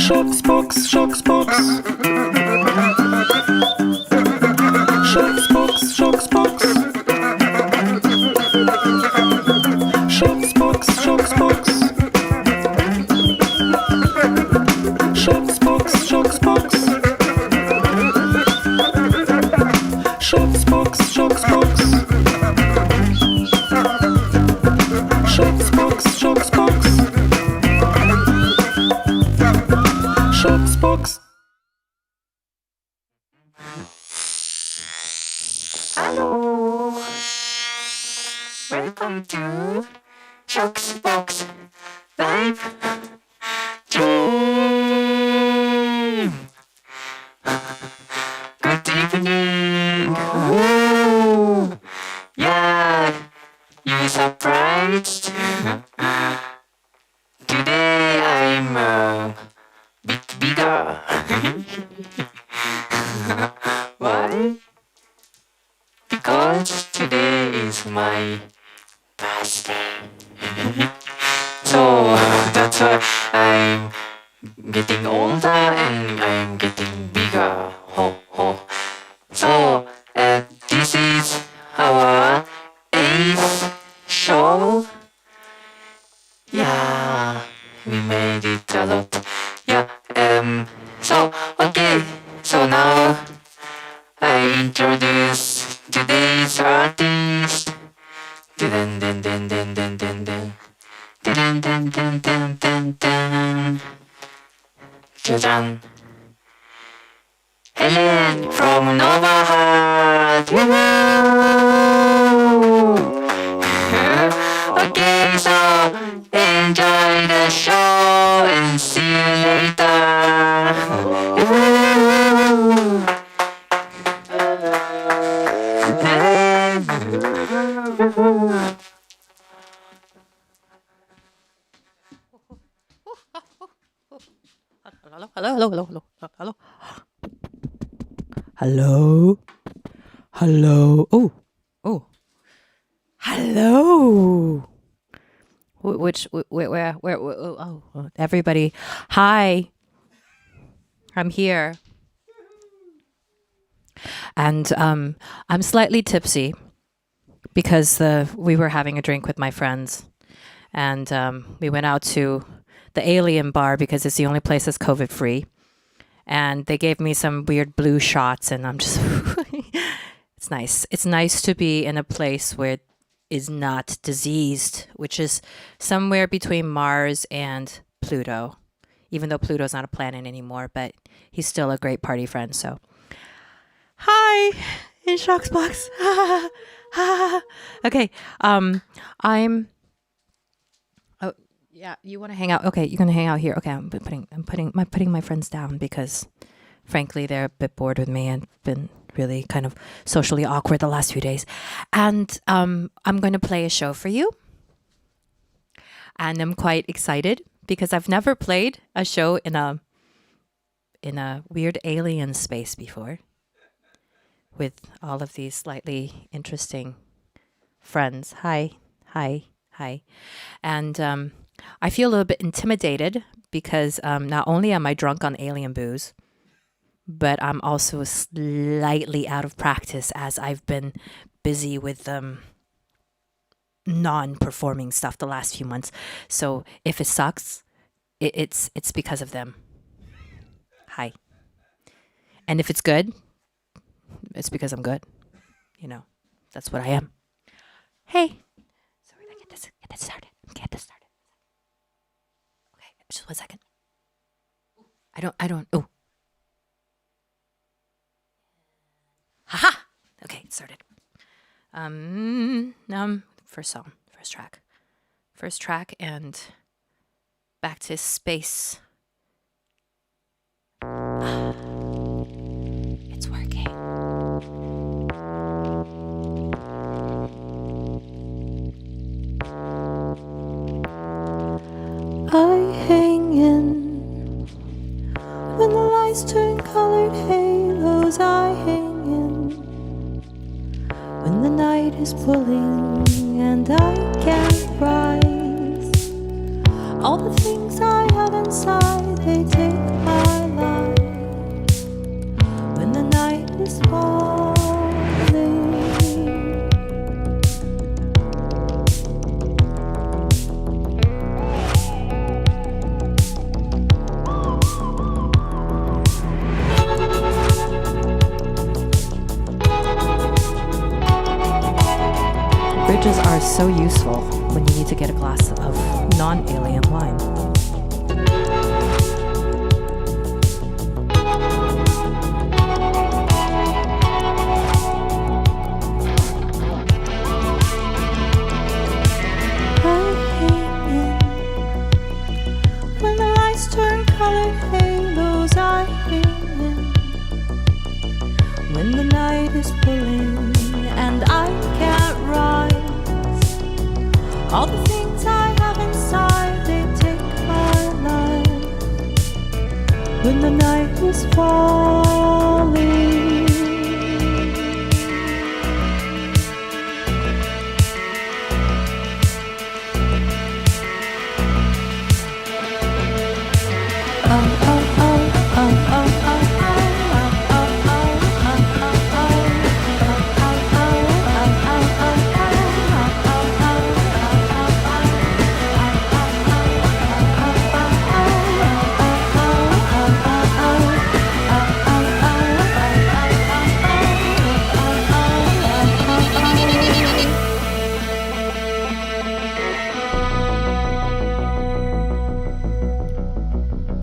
Shoxxboxxx, Shoxxxboxxx. Shoxxxboxxx, Shoxxxboxxx. Shoxxxboxxx, Shoxxxboxxx. Shoxxxboxxx, Shoxxxboxxx. Shoxxxboxxx, Shoxxxboxxx. Shoxxxboxxx, Shoxxxboxxx. Shoxxxboxxx. Hello. Welcome to Shoxxxboxxx Live Stream. Good evening. Ooh. Yeah, you surprised? Today I'm a bit bigger. Why? Because today is my birthday. So that's why I'm getting older and I'm getting bigger. Ho ho. So this is our 8th show. Yeah, we made it a lot. Yeah. So okay. So now I introduce today's artist. Dun dun dun dun dun dun dun. Dun dun dun dun dun dun. Dun. Helen from Nova Heart. Okay, so enjoy the show and see you later. Hello. Hello. Oh. Oh. Hello. Where? Oh, everybody. Hi. I'm here. And I'm slightly tipsy because we were having a drink with my friends, and we went out to the Alien Bar because it's the only place that's COVID free, and they gave me some weird blue shots, and I'm just it's nice. It's nice to be in a place where it is not diseased, which is somewhere between Mars and Pluto, even though Pluto's not a planet anymore, but he's still a great party friend. So hi in Shoxxboxxx. Okay. I'm oh yeah, you want to hang out? Okay, you're gonna hang out here. Okay, I'm putting my friends down because frankly they're a bit bored with me and been really kind of socially awkward the last few days. And I'm going to play a show for you. And I'm quite excited because I've never played a show in a weird alien space before with all of these slightly interesting friends. Hi. And I feel a little bit intimidated because not only am I drunk on alien booze, but I'm also slightly out of practice as I've been busy with non-performing stuff the last few months. So if it sucks, it's because of them. Hi. And if it's good, it's because I'm good. You know, that's what I am. Hey. Sorry, get this started. Okay, just 1 second. I don't. Oh. Haha. Okay, it started. First song, first track, and back to space. It's working. I hang in when the lights turn colored halos. I hang in when the night is pulling and I can't rise. All the things I have inside, they take my life. When the night is falling, bridges are so useful when you need to get a glass of non-alien wine. When the lights turn colored halos, I aim in. When the night is pulling and I can't rise, all the things I have inside, they take my life. When the night is falling,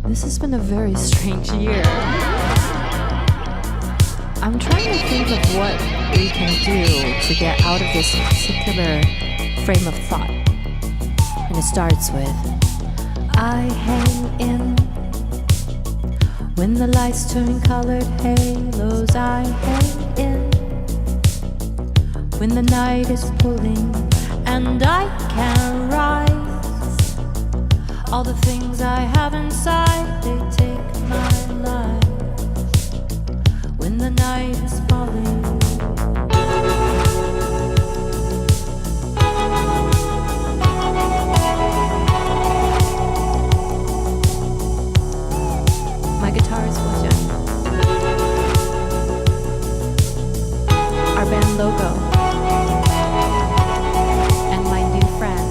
this has been a very strange year. I'm trying to think of what we can do to get out of this particular frame of thought. And it starts with, I hang in. When the lights turn colored halos, I hang in. When the night is pulling and I can't rise, all the things I have inside, they take my life. When the night is falling, my guitar is Wojan. Our band logo. And my new friends.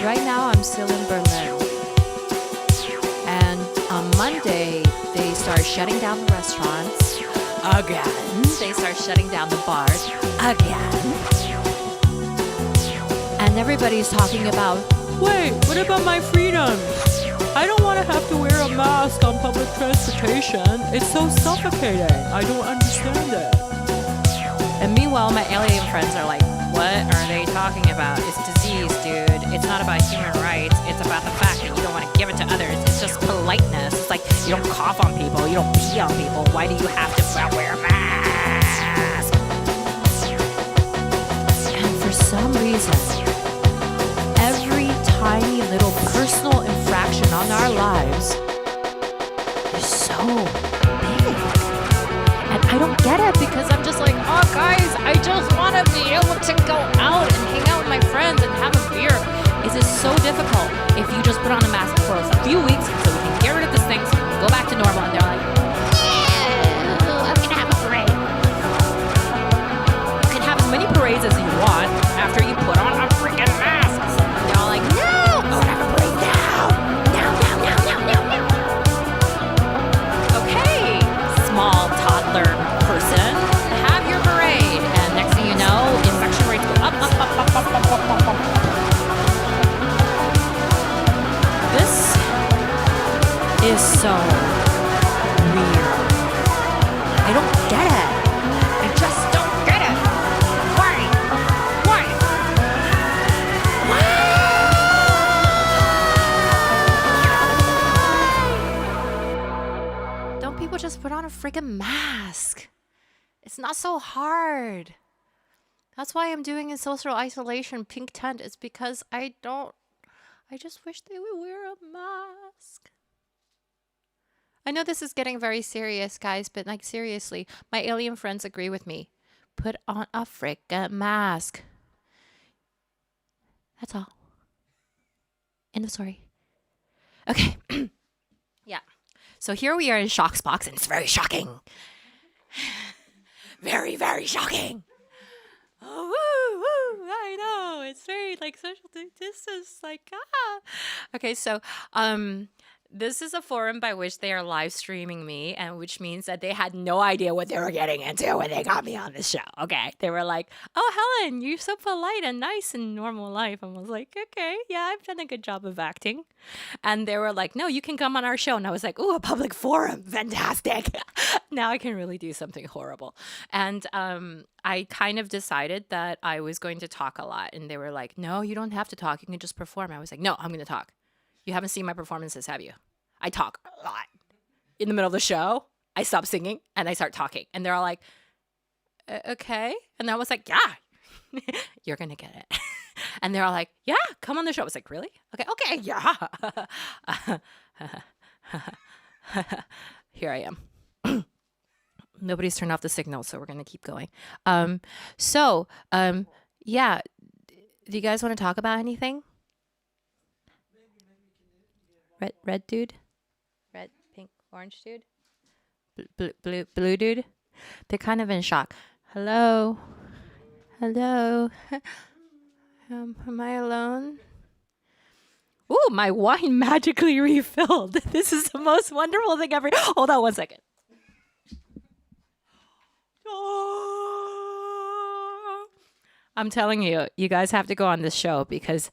Right now I'm still in Berlin, and on Monday they start shutting down the restaurants again. They start shutting down the bars again, and everybody's talking about, wait, what about my freedoms? I don't want to have to wear a mask on public transportation. It's so suffocating. I don't understand it. And meanwhile, my alien friends are like, what are they talking about? It's disease, dude. It's not about human rights. It's about the fact that you don't want to give it to others. It's just politeness. It's like, you don't cough on people. You don't pee on people. Why do you have to wear a mask? And for some reason, every tiny little personal infraction on our lives is so big. And I don't get it, because I'm just like, oh guys, I just want to be able to go out and hang out with my friends and have a beer. Is it so difficult if you just put on a mask for a few weeks so we can get rid of this thing so we can go back to normal? And they're like, yeah, I'm gonna have a parade. You can have as many parades as you want after you put on a freaking mask. And they're all like, no, freaking mask. It's not so hard. That's why I'm doing in social isolation pink tent. It's because I just wish they would wear a mask. I know this is getting very serious, guys, but like seriously, my alien friends agree with me. Put on a freaking mask. That's all. End of story. Okay. Yeah. So here we are in Shoxxboxxx, and it's very shocking. Very, very shocking. Oh, woo, woo, I know. It's very like social distance, like Okay, so this is a forum by which they are live streaming me, and which means that they had no idea what they were getting into when they got me on this show. Okay, they were like, "Oh, Helen, you're so polite and nice in normal life." I was like, "Okay, yeah, I've done a good job of acting." And they were like, "No, you can come on our show." And I was like, "Ooh, a public forum, fantastic!" Now I can really do something horrible. And I kind of decided that I was going to talk a lot, and they were like, "No, you don't have to talk. You can just perform." I was like, "No, I'm going to talk. You haven't seen my performances, have you? I talk a lot. In the middle of the show, I stop singing and I start talking." And they're all like, "Okay." And I was like, "Yeah, you're going to get it." And they're all like, "Yeah, come on the show." I was like, "Really? Okay, yeah." Here I am. Nobody's turned off the signal, so we're going to keep going. Yeah. Do you guys want to talk about anything? Red dude? Red, pink, orange dude? Blue dude? They're kind of in shock. Hello? Hello? Am I alone? Ooh, my wine magically refilled. This is the most wonderful thing ever. Hold on one second. I'm telling you, you guys have to go on this show because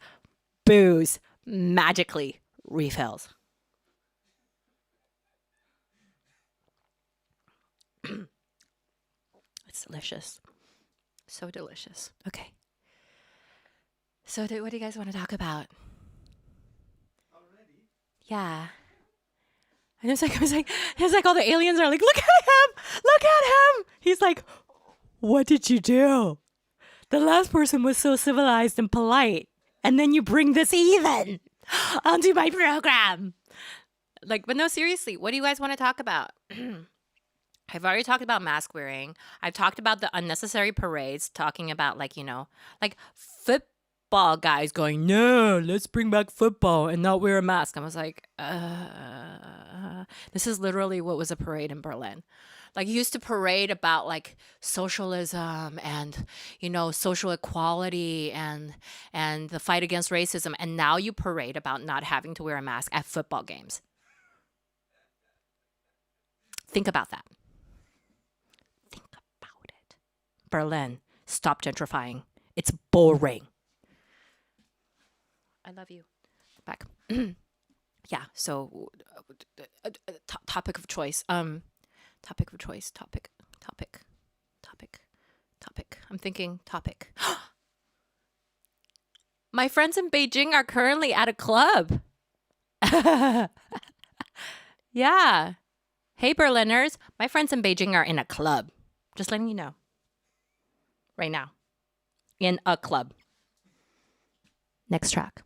booze magically refills. It's delicious. So delicious. Okay. So what do you guys want to talk about? Already? Yeah. And it's like all the aliens are like, "Look at him! Look at him!" He's like, "What did you do? The last person was so civilized and polite. And then you bring this heathen onto my program." Like, but no, seriously, what do you guys want to talk about? I've already talked about mask wearing. I've talked about the unnecessary parades, talking about like football guys going, "No, let's bring back football and not wear a mask." I was like, this is literally what was a parade in Berlin. Like, you used to parade about like socialism and, social equality and the fight against racism. And now you parade about not having to wear a mask at football games. Think about that. Think about it. Berlin, stop gentrifying. It's boring. I love you. Back. Yeah, so topic of choice. Topic of choice. Topic. I'm thinking topic. My friends in Beijing are currently at a club. Yeah. Hey, Berliners. My friends in Beijing are in a club. Just letting you know. Right now. In a club. Next track.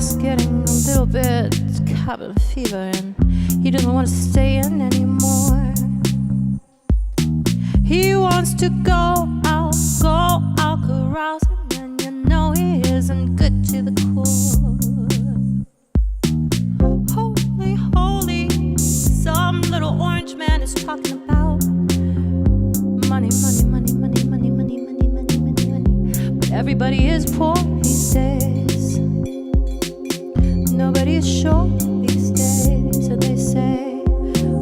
is getting a little bit cabin fever, and he doesn't want to stay in anymore. He wants to go out carousing, and you know he isn't good to the core. Holy, holy, some little orange man is talking about money, money, money, money, money, money, money, money, money, money. But everybody is poor these days. Nobody is sure these days, and they say,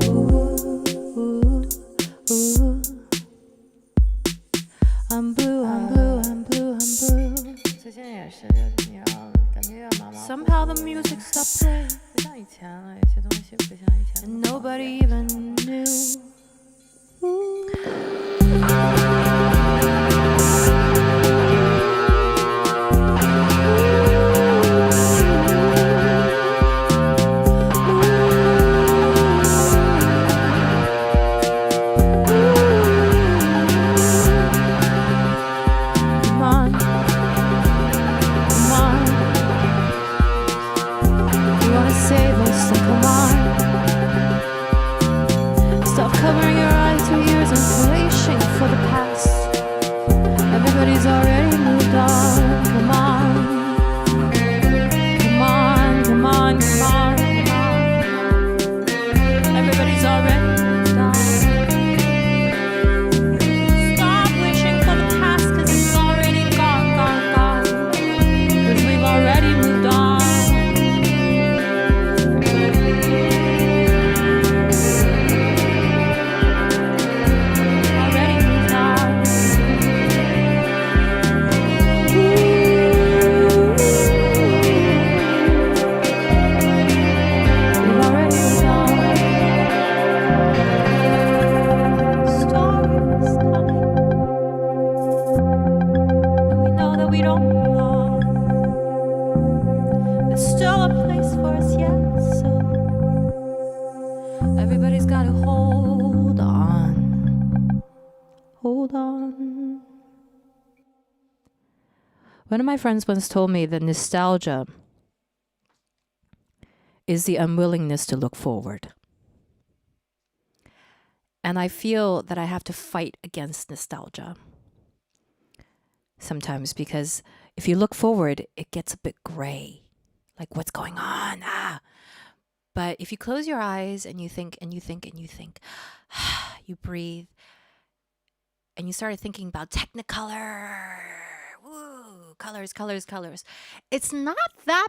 ooh, ooh, ooh. I'm blue, I'm blue, I'm blue, I'm blue. Somehow the music stopped playing, and nobody even knew. Everybody's already moved on. Come on. Come on, come on, come on, come on. Everybody's already moved on. Stop wishing for the past, cause it's already gone, gone, gone. Cause we've already moved on. One of my friends once told me that nostalgia is the unwillingness to look forward. And I feel that I have to fight against nostalgia sometimes, because if you look forward, it gets a bit gray. Like, what's going on? But if you close your eyes and you think and you think and you think, you breathe, and you started thinking about Technicolor. Woo, colors, colors, colors. It's not that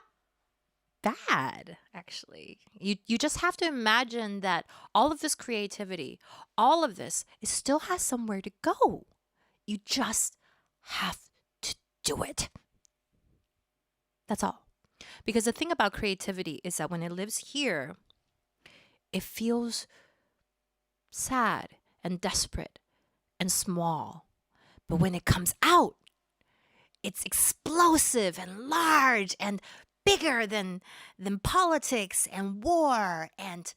bad, actually. You just have to imagine that all of this creativity, all of this, it still has somewhere to go. You just have to do it. That's all. Because the thing about creativity is that when it lives here, it feels sad and desperate and small. But when it comes out, it's explosive and large and bigger than politics and war and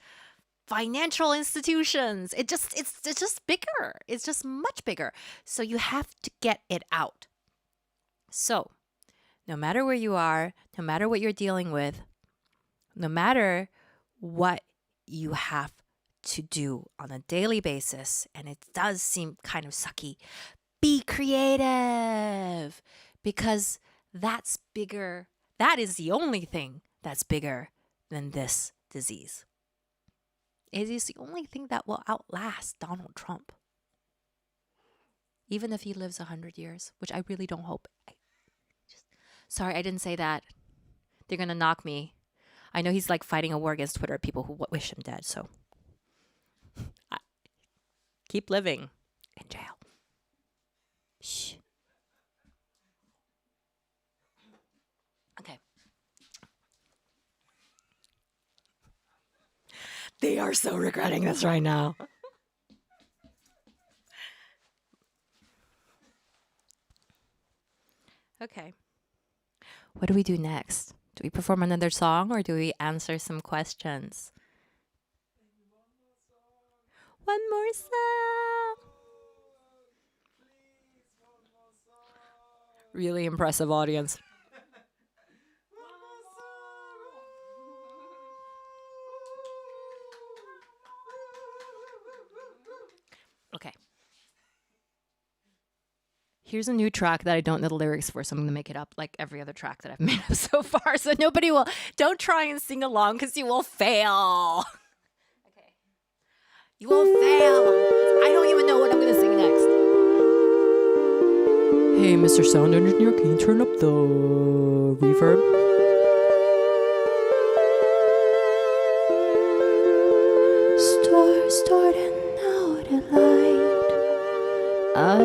financial institutions. It's just bigger. It's just much bigger. So you have to get it out. So no matter where you are, no matter what you're dealing with, no matter what you have to do on a daily basis, and it does seem kind of sucky, be creative, because that's bigger. That is the only thing that's bigger than this disease. It is the only thing that will outlast Donald Trump, even if he lives 100 years, which I really don't hope. Sorry, I didn't say that. They're going to knock me. I know he's like fighting a war against Twitter, people who wish him dead. So keep living in jail. Shh. Okay. They are so regretting this right now. Okay. What do we do next? Do we perform another song or do we answer some questions? One more song. Really impressive audience. Okay. Here's a new track that I don't know the lyrics for, so I'm going to make it up like every other track that I've made up so far. So nobody will, don't try and sing along because you will fail. Okay. You will fail. I don't even know what I'm going to sing next. Hey, Mr. Sound Engineer, can you turn up the reverb? Stars starting out at light. I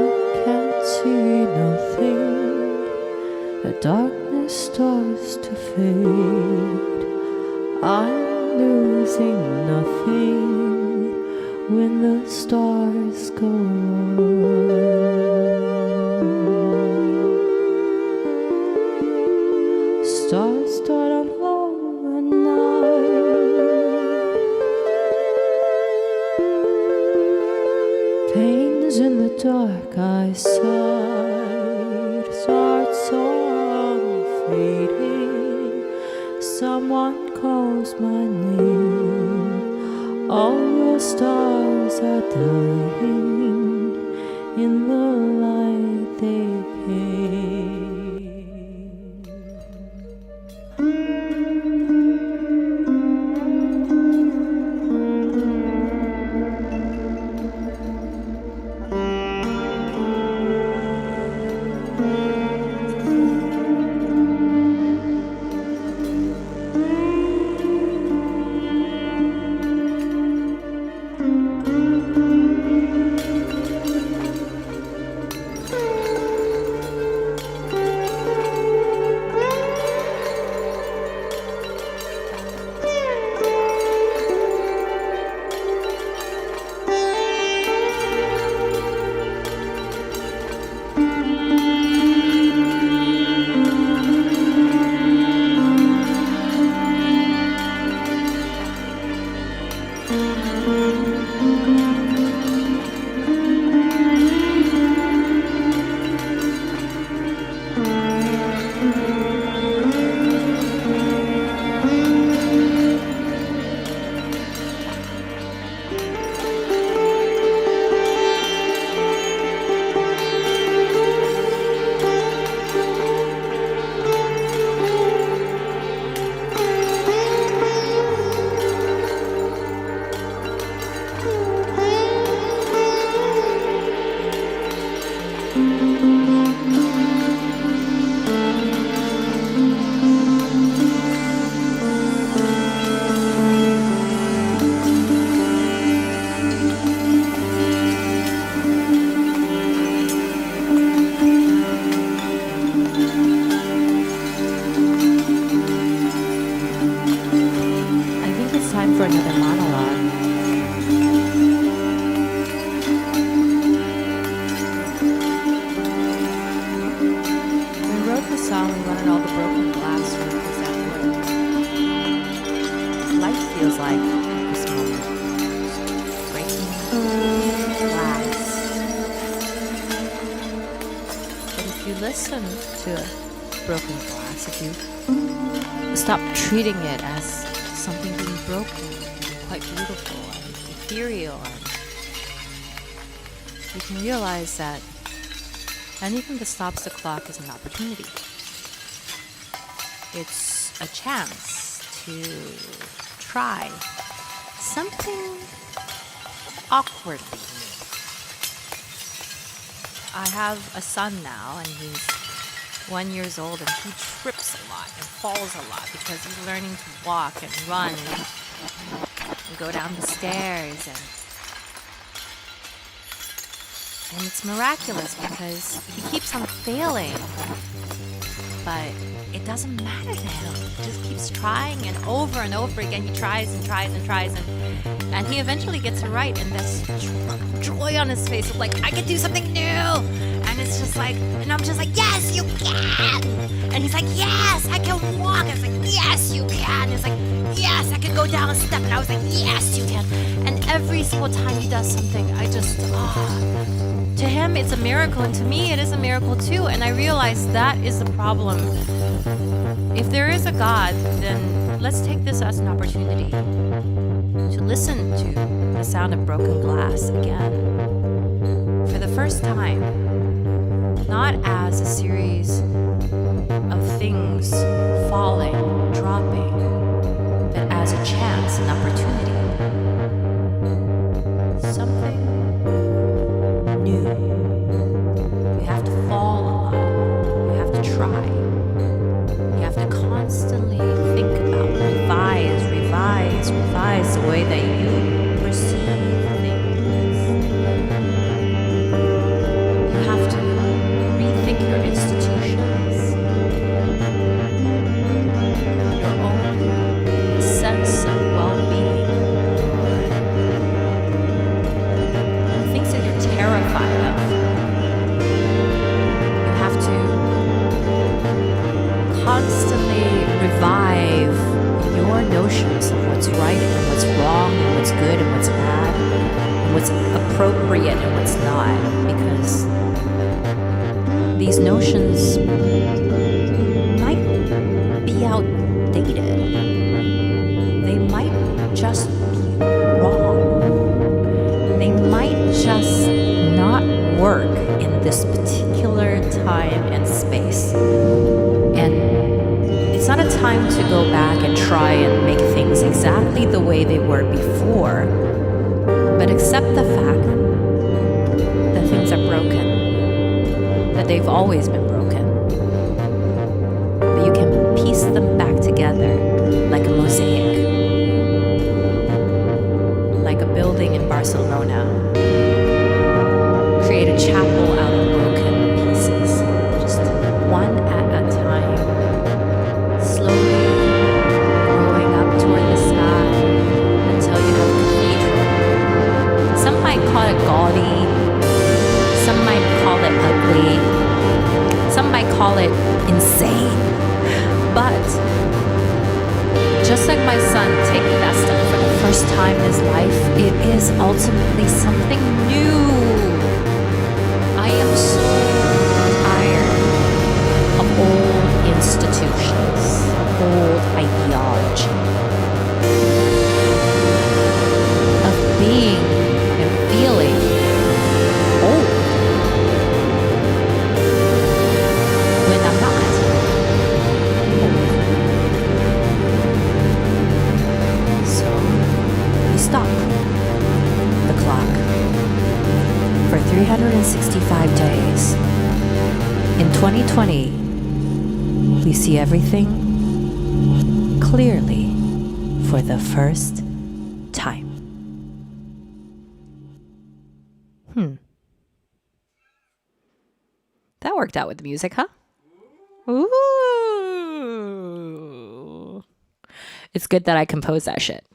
can't see nothing. The darkness starts to fade. I'm losing nothing when the stars go on. Stars start on low at night. Pain's in the dark eyesight starts on fading. Someone calls my name. All your stars are dying in the light they came. For another monologue. We wrote the song, we wanted all the broken glass to represent what life feels like at this moment. Breaking glass. But if you listen to broken glass, if you stop treating it as something being broken and quite beautiful and ethereal, and you can realize that anything that stops the clock is an opportunity. It's a chance to try something awkwardly new. I have a son now, and he's 1 year old, and he trips a lot and falls a lot because he's learning to walk and run and go down the stairs, and it's miraculous because he keeps on failing, but it doesn't matter to him. He just keeps trying, and over again he tries and tries and tries, and he eventually gets it right, and there's joy on his face of like, I can do something new. And it's just like, and I'm just like, yes, you can. And he's like, yes, I can walk. I was like, yes, you can. He's like, yes, I can go down a step. And I was like, yes, you can. And every single time he does something, I just, to him, it's a miracle. And to me, it is a miracle too. And I realized that is the problem. If there is a God, then let's take this as an opportunity to listen to the sound of broken glass again. first time, not as a series of things falling, dropping, but as a chance, an opportunity. Something new. You have to fall a lot. You have to try. You have to constantly think about, revise the way that you perceive things. You have to rethink your institutions, your own sense of well-being, the things that you're terrified of. You have to constantly revive your notions of what's right and what's wrong and what's good and what's bad and what's appropriate and what's not, because these notions might be outdated. They might just be wrong. They might just not work in this particular time and space. And it's not a time to go back and try and make things exactly the way they were before, but accept the fact that things are broken, that they've always been broken. But you can piece them back together like a mosaic, like a building in Barcelona. Create a chapel out of broken pieces, just one at a time. Slowly growing up toward the sky until you have a cathedral. Some might call it gaudy, some might call it ugly, some might call it insane. But just like my son taking that step for the first time in his life, it is ultimately something new. I am so tired of old institutions, old ideology, of being and feeling old when I'm not old. So we stop the clock for 365 days. In 2020, we see everything clearly for the first time. That worked out with the music, huh? Ooh. It's good that I composed that shit.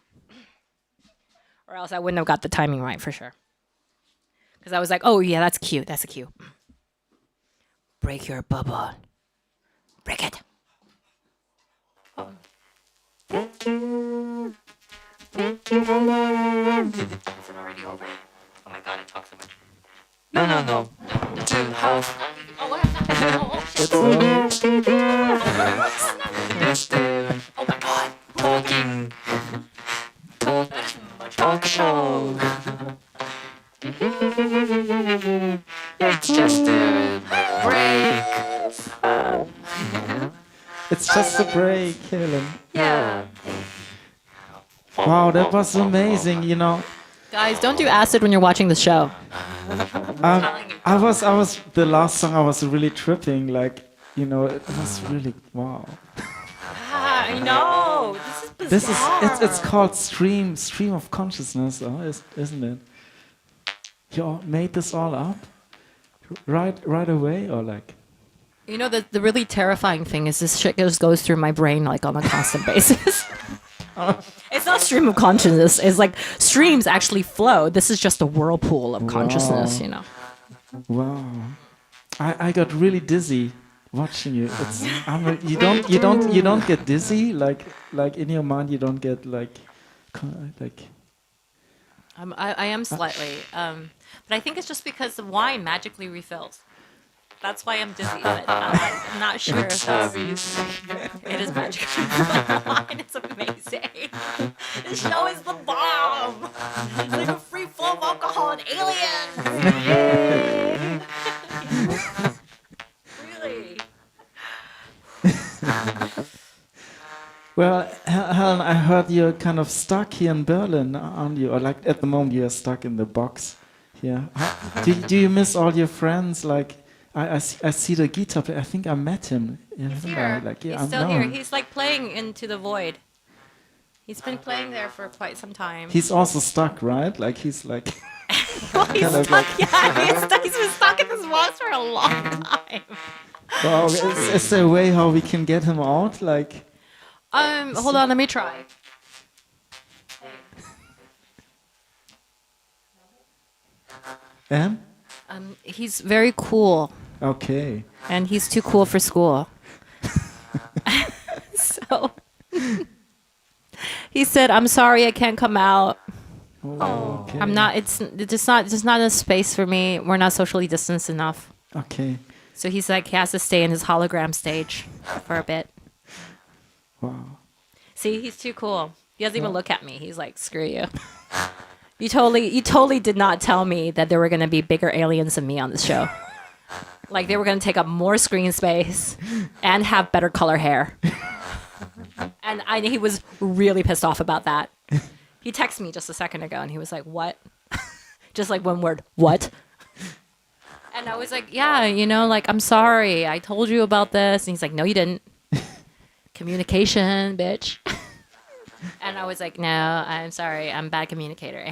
Or else I wouldn't have got the timing right for sure. Because I was like, oh yeah, that's cute. That's a cue. Break your bubble. Break it. It's already over. Oh my god, I talk so much. No. Teahouse. Oh, what? Oh, shit. Oh my god. Talk show. It's just a break. It's just a break, Helen. Yeah. Wow, that was amazing, you know. Guys, don't do acid when you're watching the show. I was the last song I was really tripping, like, you know, it was really wow. I know. This is bizarre. It's called stream of consciousness, isn't it? You all made this all up right away, or like? You know, the really terrifying thing is this shit just goes through my brain like on a constant basis. It's not stream of consciousness. It's like streams actually flow. This is just a whirlpool of consciousness, you know. Wow, I got really dizzy watching you. It's you don't get dizzy like in your mind. You don't get like. I am slightly, but I think it's just because the wine magically refills. That's why I'm dizzy, but I'm not sure if that's... It is magic. The wine is amazing. This show is the bomb. It's like a free flow of alcohol and aliens. Well, Helen, I heard you're kind of stuck here in Berlin, aren't you? Or like at the moment you're stuck in the box here. Do you miss all your friends? Like I see the guitar player. I think I met him. He's here. Like, yeah, He's still here. He's like playing into the void. He's been playing there for quite some time. He's also stuck, right? Like he's like. Well, he's stuck. Yeah, he's been stuck in this box for a long time. Well, is there a way how we can get him out? Like. Hold on, let me try. He's very cool. Okay. And he's too cool for school. So he said, "I'm sorry, I can't come out. Oh, okay. I'm not. It's just not a space for me. We're not socially distanced enough." Okay. So he's like, he has to stay in his hologram stage for a bit. Wow. See, he's too cool. He doesn't even look at me. He's like, screw you. You totally did not tell me that there were going to be bigger aliens than me on this show. Like they were going to take up more screen space and have better color hair. And he was really pissed off about that. He texted me just a second ago and he was like, what? Just like one word, what? And I was like, yeah, like, I'm sorry. I told you about this. And he's like, no, you didn't. Communication, bitch. And I was like, no, I'm sorry. I'm a bad communicator.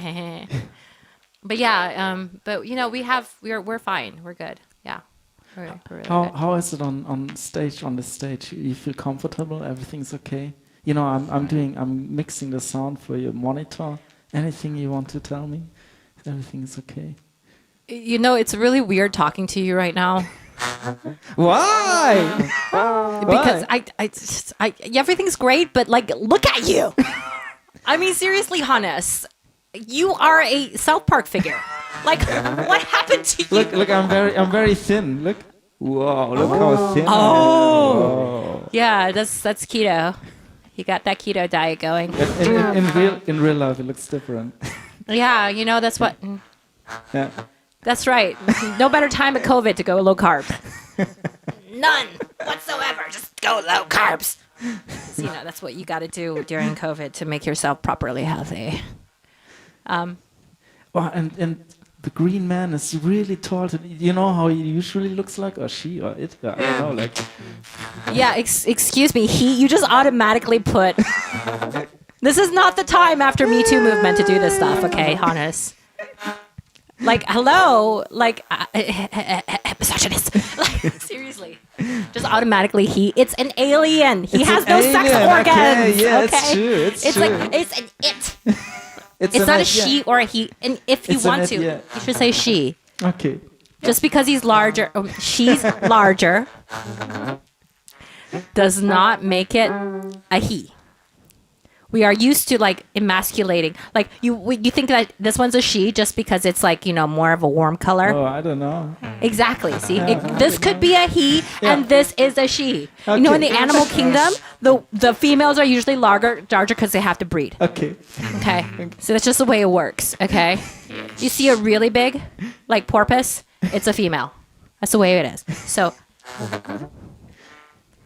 But yeah, we're fine. We're good. Yeah. We're really good. How is it on stage, on the stage? You feel comfortable? Everything's okay? I'm mixing the sound for your monitor. Anything you want to tell me? Everything's okay? It's really weird talking to you right now. Why? Because I everything's great, but like, look at you. I mean, seriously, Hannes, you are a South Park figure. Like, what happened to you? Look, I'm very thin. Look, whoa, look how thin. Oh, yeah, that's keto. You got that keto diet going. In real life, it looks different. Yeah, that's what. Yeah. That's right. No better time at COVID to go low carb. None whatsoever. Just go low carbs. So, that's what you got to do during COVID to make yourself properly healthy. Well, and the green man is really tall. You know how he usually looks like, or she, or it? I don't know. Like. Yeah. Excuse me. You just automatically put. This is not the time after Me Too movement to do this stuff. Okay, Hannes. Like, hello, like, misogynist. Like, seriously. Just automatically it's an alien. He has no sex organs. Okay, yeah, okay? it's true. It's true. Like, it's an it. It's not a she or a he. And if you want to, you should say she. Okay. Just because he's larger, she's larger, does not make it a he. We are used to like emasculating. Like you think that this one's a she just because it's like, more of a warm color. Oh, I don't know. Exactly. See, this could be a he and this is a she. Okay. In the animal kingdom, the females are usually larger because they have to breed. Okay. Okay. So that's just the way it works. Okay. You see a really big, like porpoise, it's a female. That's the way it is. So.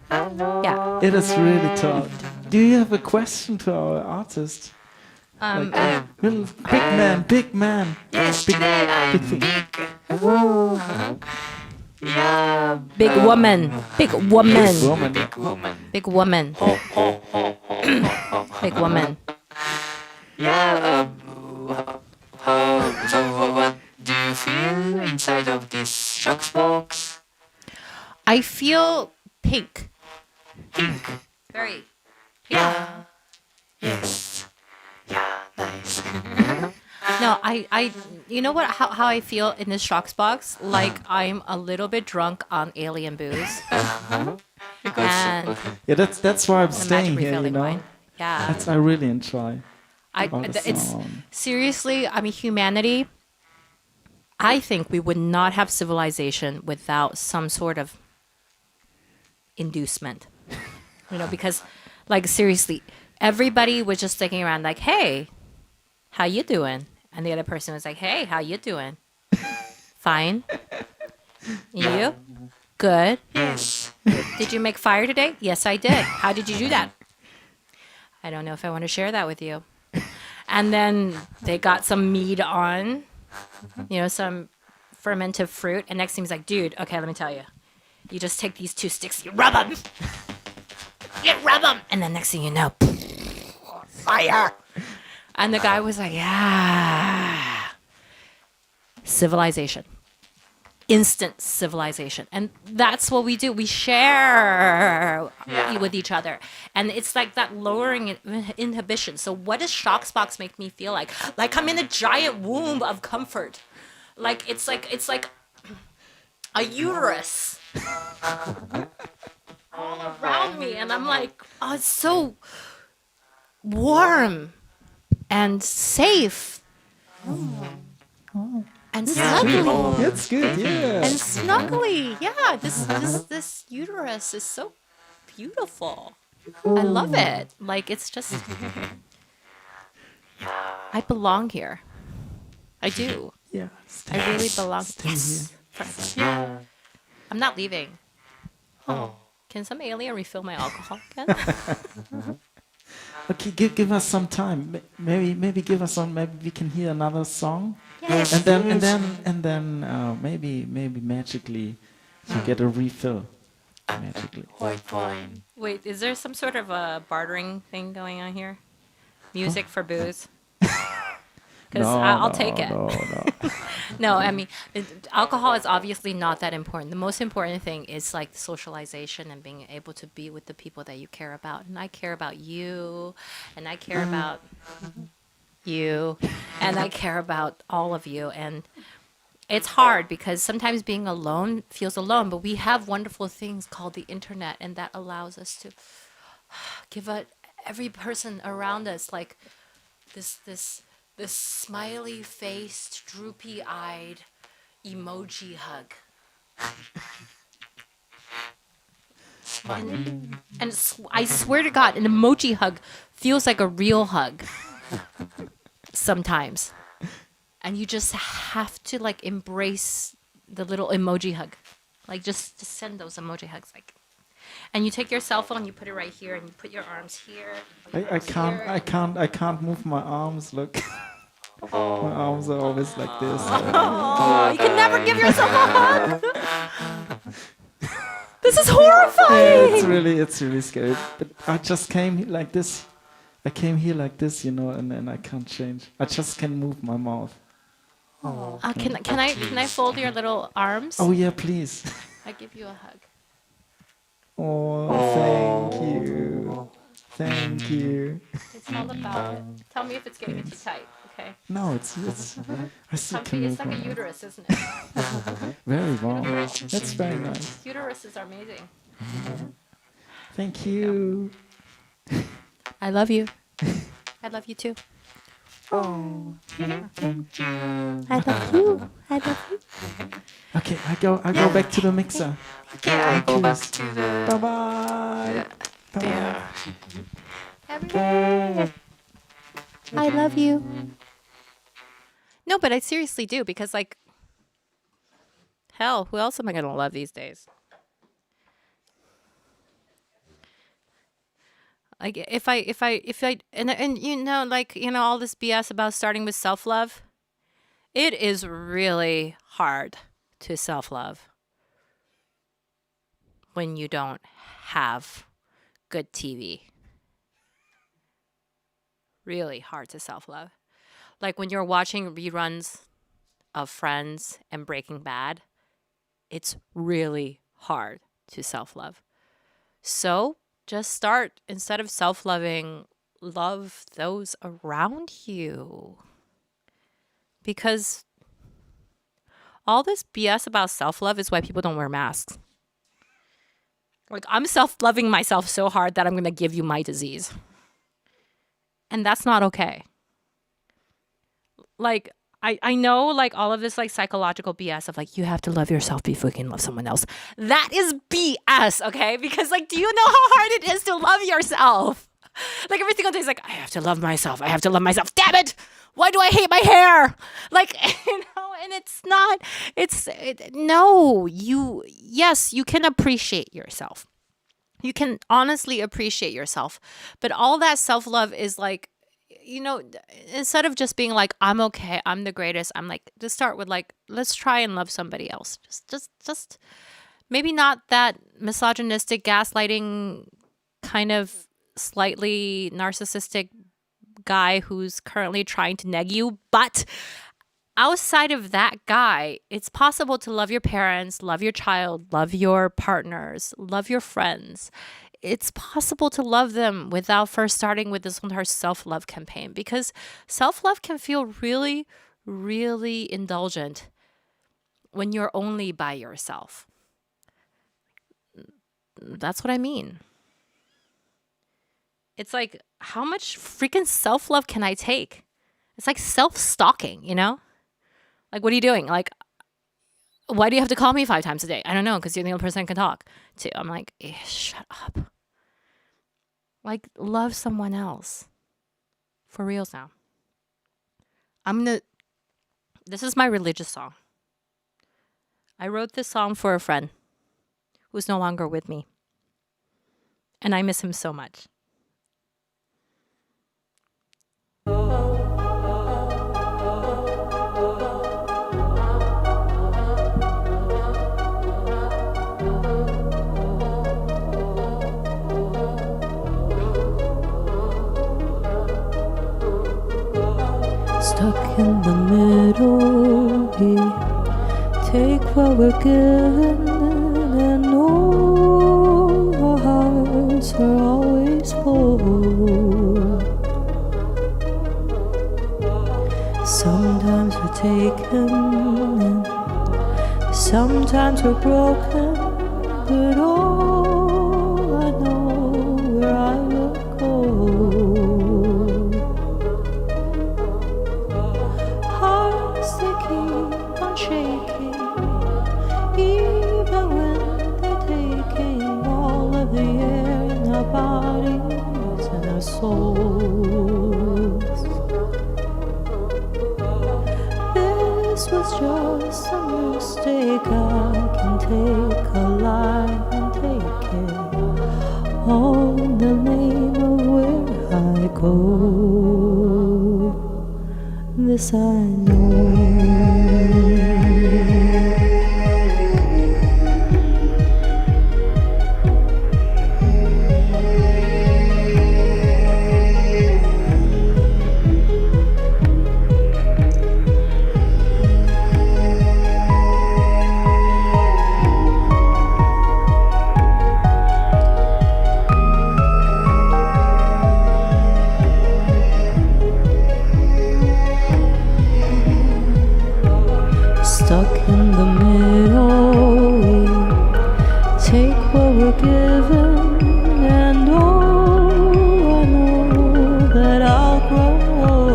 Yeah. It is really tall. Do you have a question to our artist? Little big man. Yes, today I'm big. Yeah. Big woman. Big woman. Yeah. So what do you feel inside of this Shoxxxboxxx? I feel pink. Very. Yeah. Yes. Yeah, nice. No, you know what? How I feel in this Shoxxxboxxx? Like I'm a little bit drunk on alien booze. And yeah, that's why I'm staying here. Wine. Yeah. I really enjoy. It's seriously. I mean, humanity. I think we would not have civilization without some sort of inducement. Because, like, seriously, everybody was just sticking around like, hey, how you doing? And the other person was like, hey, how you doing? Fine. You? Good. Yes. Did you make fire today? Yes, I did. How did you do that? I don't know if I want to share that with you. And then they got some mead on, some fermented fruit. And next thing he's like, dude, okay, let me tell you. You just take these 2 sticks, you rub them. You rub them. And then next thing you know, fire. And the guy was like, yeah. Civilization. Instant civilization. And that's what we do. We share with each other. And it's like that lowering inhibition. So what does Shoxxboxxx make me feel like? Like I'm in a giant womb of comfort. Like it's like a uterus all around me. And I'm like, oh, it's so warm and safe. And snuggly. That's good, yeah. And snuggly. Yeah, this uterus is so beautiful. I love it. Like, it's just... I belong here. I do. Yeah. I really belong. Yes. Yeah. I'm not leaving. Oh. Can some alien refill my alcohol again? Okay, give us some time. Maybe give us some. Maybe we can hear another song. Yes. And then maybe magically you get a refill. Magically. Fine. Wait, is there some sort of a bartering thing going on here? Music for booze? Because I'll take it. No. No, I mean, alcohol is obviously not that important. The most important thing is like socialization and being able to be with the people that you care about. And I care about you, and I care about you, and I care about all of you. And it's hard because sometimes being alone feels alone, but we have wonderful things called the internet, and that allows us to give every person around us like this smiley-faced, droopy-eyed emoji hug. I swear to God, an emoji hug feels like a real hug sometimes. And you just have to like embrace the little emoji hug. Like just send those emoji hugs like. And you take your cell phone, you put it right here, and you put your arms here. I can't move my arms. Look, my arms are always like this. Oh, you can never give yourself a hug. This is horrifying. It's really scary. But I just came like this. I came here like this, and then I can't change. I just can move my mouth. Can I fold your little arms? Oh yeah, please. I give you a hug. Oh, thank you. It's all about it. Tell me if it's getting too tight, okay? No, it's. I still can Comfy. It's move like a my uterus, isn't it? very warm. That's very nice. Uteruses are amazing. Thank you. I love you. I love you too. Oh. I love you. I love you. Okay, I go back to the mixer. Okay, I go back to the... Bye bye. Everybody. I love you. No, but I seriously do because like hell, who else am I gonna love these days? Like if I and all this BS about starting with self-love, it is really hard to self-love when you don't have good TV. Really hard to self-love. Like when you're watching reruns of Friends and Breaking Bad, it's really hard to self-love. So just start, instead of self-loving, love those around you. Because all this BS about self-love is why people don't wear masks. Like, I'm self-loving myself so hard that I'm going to give you my disease. And that's not okay. Like, I know, like, all of this, like, psychological BS of, like, you have to love yourself before you can love someone else. That is BS, okay? Because, like, do you know how hard it is to love yourself? Like, every single day is like, I have to love myself. I have to love myself. Damn it! Why do I hate my hair? Like, and it's not, no, yes, you can appreciate yourself. You can honestly appreciate yourself. But all that self-love is like, instead of just being like, I'm okay, I'm the greatest, I'm like, just start with like, let's try and love somebody else. Just maybe not that misogynistic, gaslighting, kind of slightly narcissistic guy who's currently trying to neg you, but outside of that guy, it's possible to love your parents, love your child, love your partners, love your friends. It's possible to love them without first starting with this entire self-love campaign, because self-love can feel really, really indulgent when you're only by yourself. That's what I mean. It's like, how much freaking self-love can I take? It's like self-stalking, Like, what are you doing? Like, why do you have to call me 5 times a day? I don't know, because you're the only person I can talk to. I'm like, shut up. Like, love someone else. For reals now. This is my religious song. I wrote this song for a friend who's no longer with me. And I miss him so much. Stuck in the middle, we take what we're given, and know our hearts are always full. Sometimes we're taken, and sometimes we're broken, but all I know where I will go. Shaking, even when they're taking all of the air in our bodies and our souls. This was just a mistake. I can take a lie and take it all in the name of where I go. This I know. Stuck in the middle, we take what we're given, and oh, I know that I'll grow.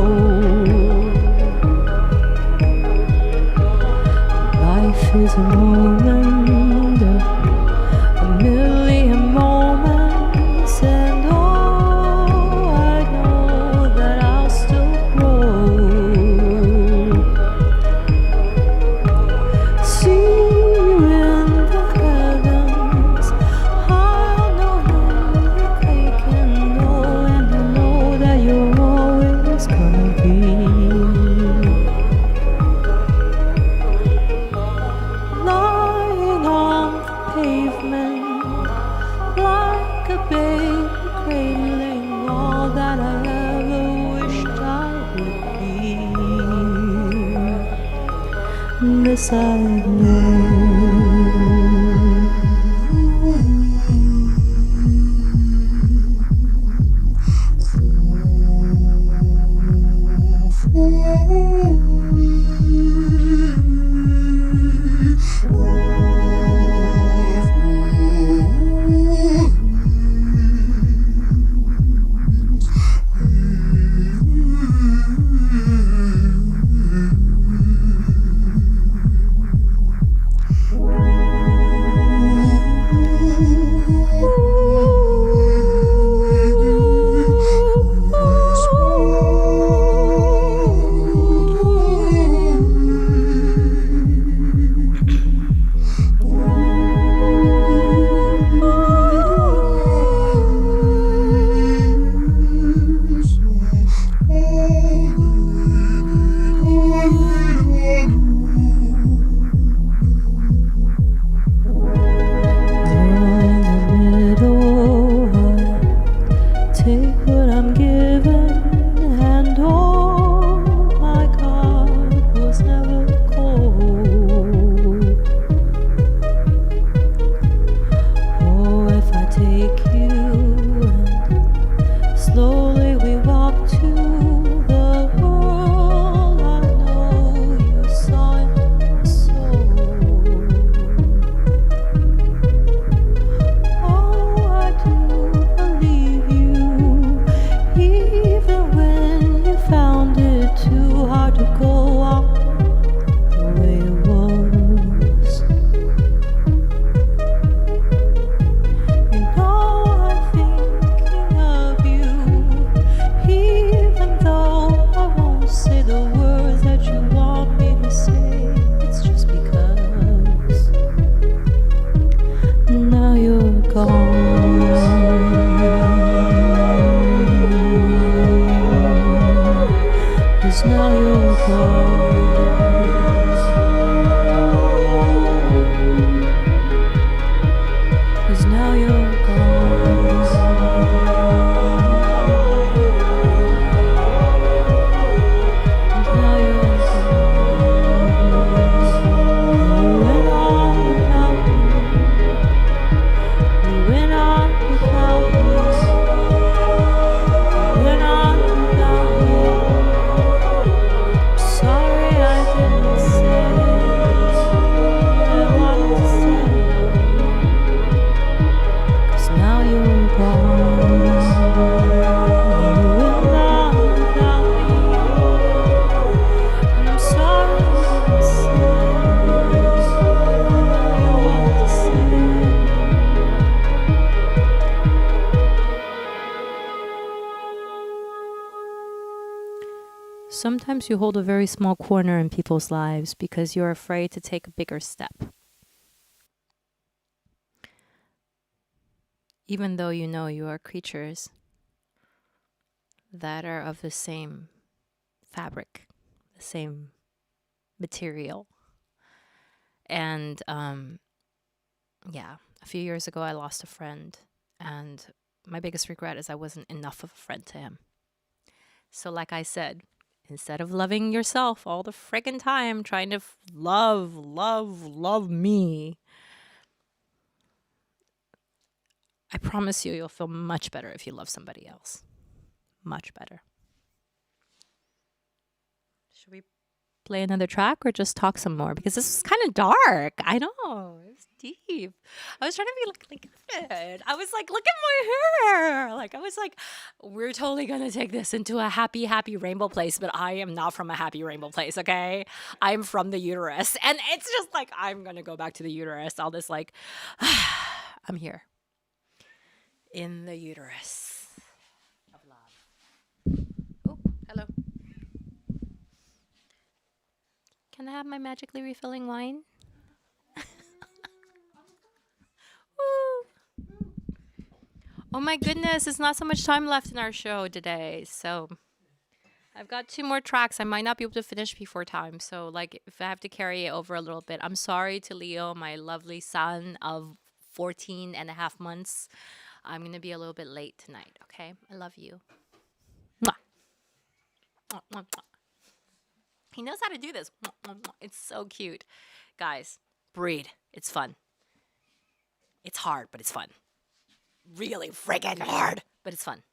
Life is a moment, a million moments, and oh, I know that I'll still grow. This I know. 'cause now you're gone. 'Cause now you're gone. 'Cause now you're gone. You went on without me. You went on without me. You went on without me. Sorry I didn't say what I wanted to say. 'Cause now you're gone. You went on without me. And I'm sorry I didn't say what I wanted to say. Sometimes you hold a very small corner in people's lives because you're afraid to take a bigger step. Even though you know you are creatures that are of the same fabric, the same material. And yeah, a few years ago I lost a friend, and my biggest regret is I wasn't enough of a friend to him. So like I said, instead of loving yourself all the friggin' time, trying to love me, I promise you, you'll feel much better if you love somebody else. Much better. Should we play another track or just talk some more? Because this is kind of dark. I know. It's deep. I was trying to be like good. I was like, look at my hair. Like, I was like, we're totally going to take this into a happy, happy rainbow place. But I am not from a happy rainbow place, okay? I'm from the uterus. And it's just like, I'm going to go back to the uterus. All this like, I'm here. In the uterus of love. Oh, hello. Can I have my magically refilling wine? Woo. Oh my goodness, there's not so much time left in our show today. So I've got 2 more tracks. I might not be able to finish before time. So like if I have to carry it over a little bit, I'm sorry to Leo, my lovely son of 14 and a half months. I'm going to be a little bit late tonight, okay? I love you. Mwah. Mwah, mwah, mwah. He knows how to do this. Mwah, mwah, mwah. It's so cute. Guys, breed. It's fun. It's hard, but it's fun. Really friggin' hard, but it's fun.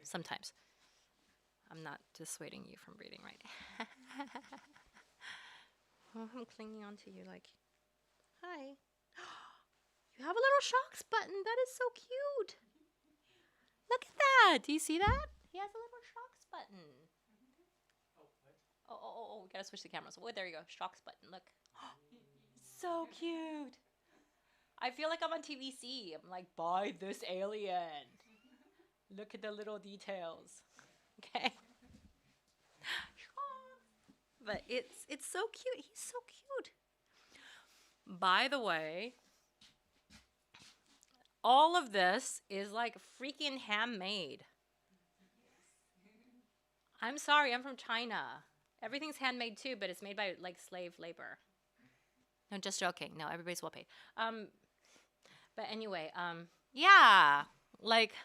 Sometimes. I'm not dissuading you from breeding, right? Oh, I'm clinging on to you like, hi. You have a little Shoxxx button. That is so cute. Look at that. Do you see that? He has a little Shoxxx button. Oh, we gotta switch the cameras. Oh, there you go. Shoxxx button. Look. So cute. I feel like I'm on TVC. I'm like, buy this alien. Look at the little details. Okay. But it's so cute. He's so cute. By the way, all of this is like freaking handmade. I'm sorry, I'm from China. Everything's handmade too, but it's made by like slave labor. No, just joking. No, everybody's well paid. But anyway, yeah, like,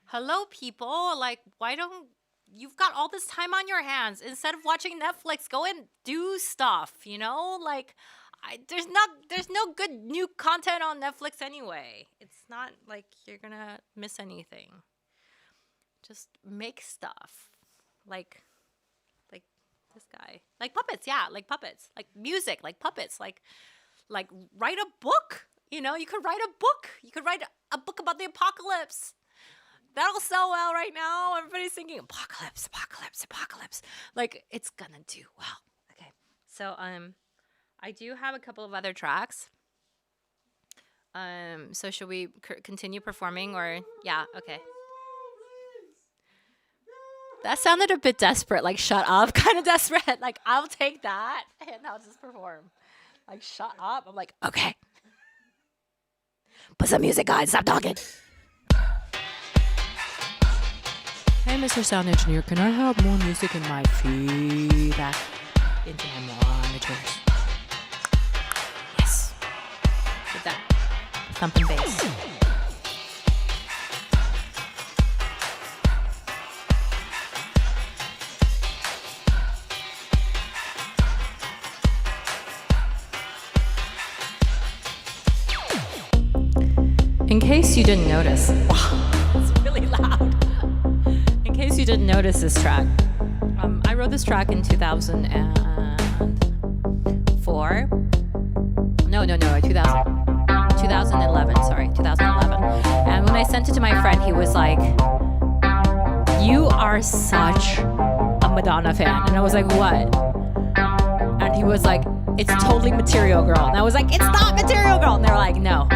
hello people. Like, why don't you've got all this time on your hands? Instead of watching Netflix, go and do stuff. You know, like. There's no good new content on Netflix anyway. It's not like you're gonna miss anything. Just make stuff, like this guy, like puppets, yeah, like puppets, like music, like puppets, like write a book. You know, you could write a book. You could write a book about the apocalypse. That'll sell well right now. Everybody's thinking apocalypse, apocalypse, apocalypse. Like it's gonna do well. Okay, so I do have a couple of other tracks. So should we continue performing or yeah, okay. That sounded a bit desperate, like shut up, kind of desperate. Like I'll take that and I'll just perform. Like shut up. I'm like, okay. Put some music on, stop talking. Hey, Mr. Sound Engineer, can I have more music in my feedback into my monitors? Yes. With that thumping bass. In case you didn't notice, it's really loud. In case you didn't notice this track, I wrote this track in 2004. No, 2011. Sorry, 2011. And when I sent it to my friend, he was like, "You are such a Madonna fan," and I was like, "What?" And he was like, "It's totally Material Girl," and I was like, "It's not Material Girl," and they're like, "No.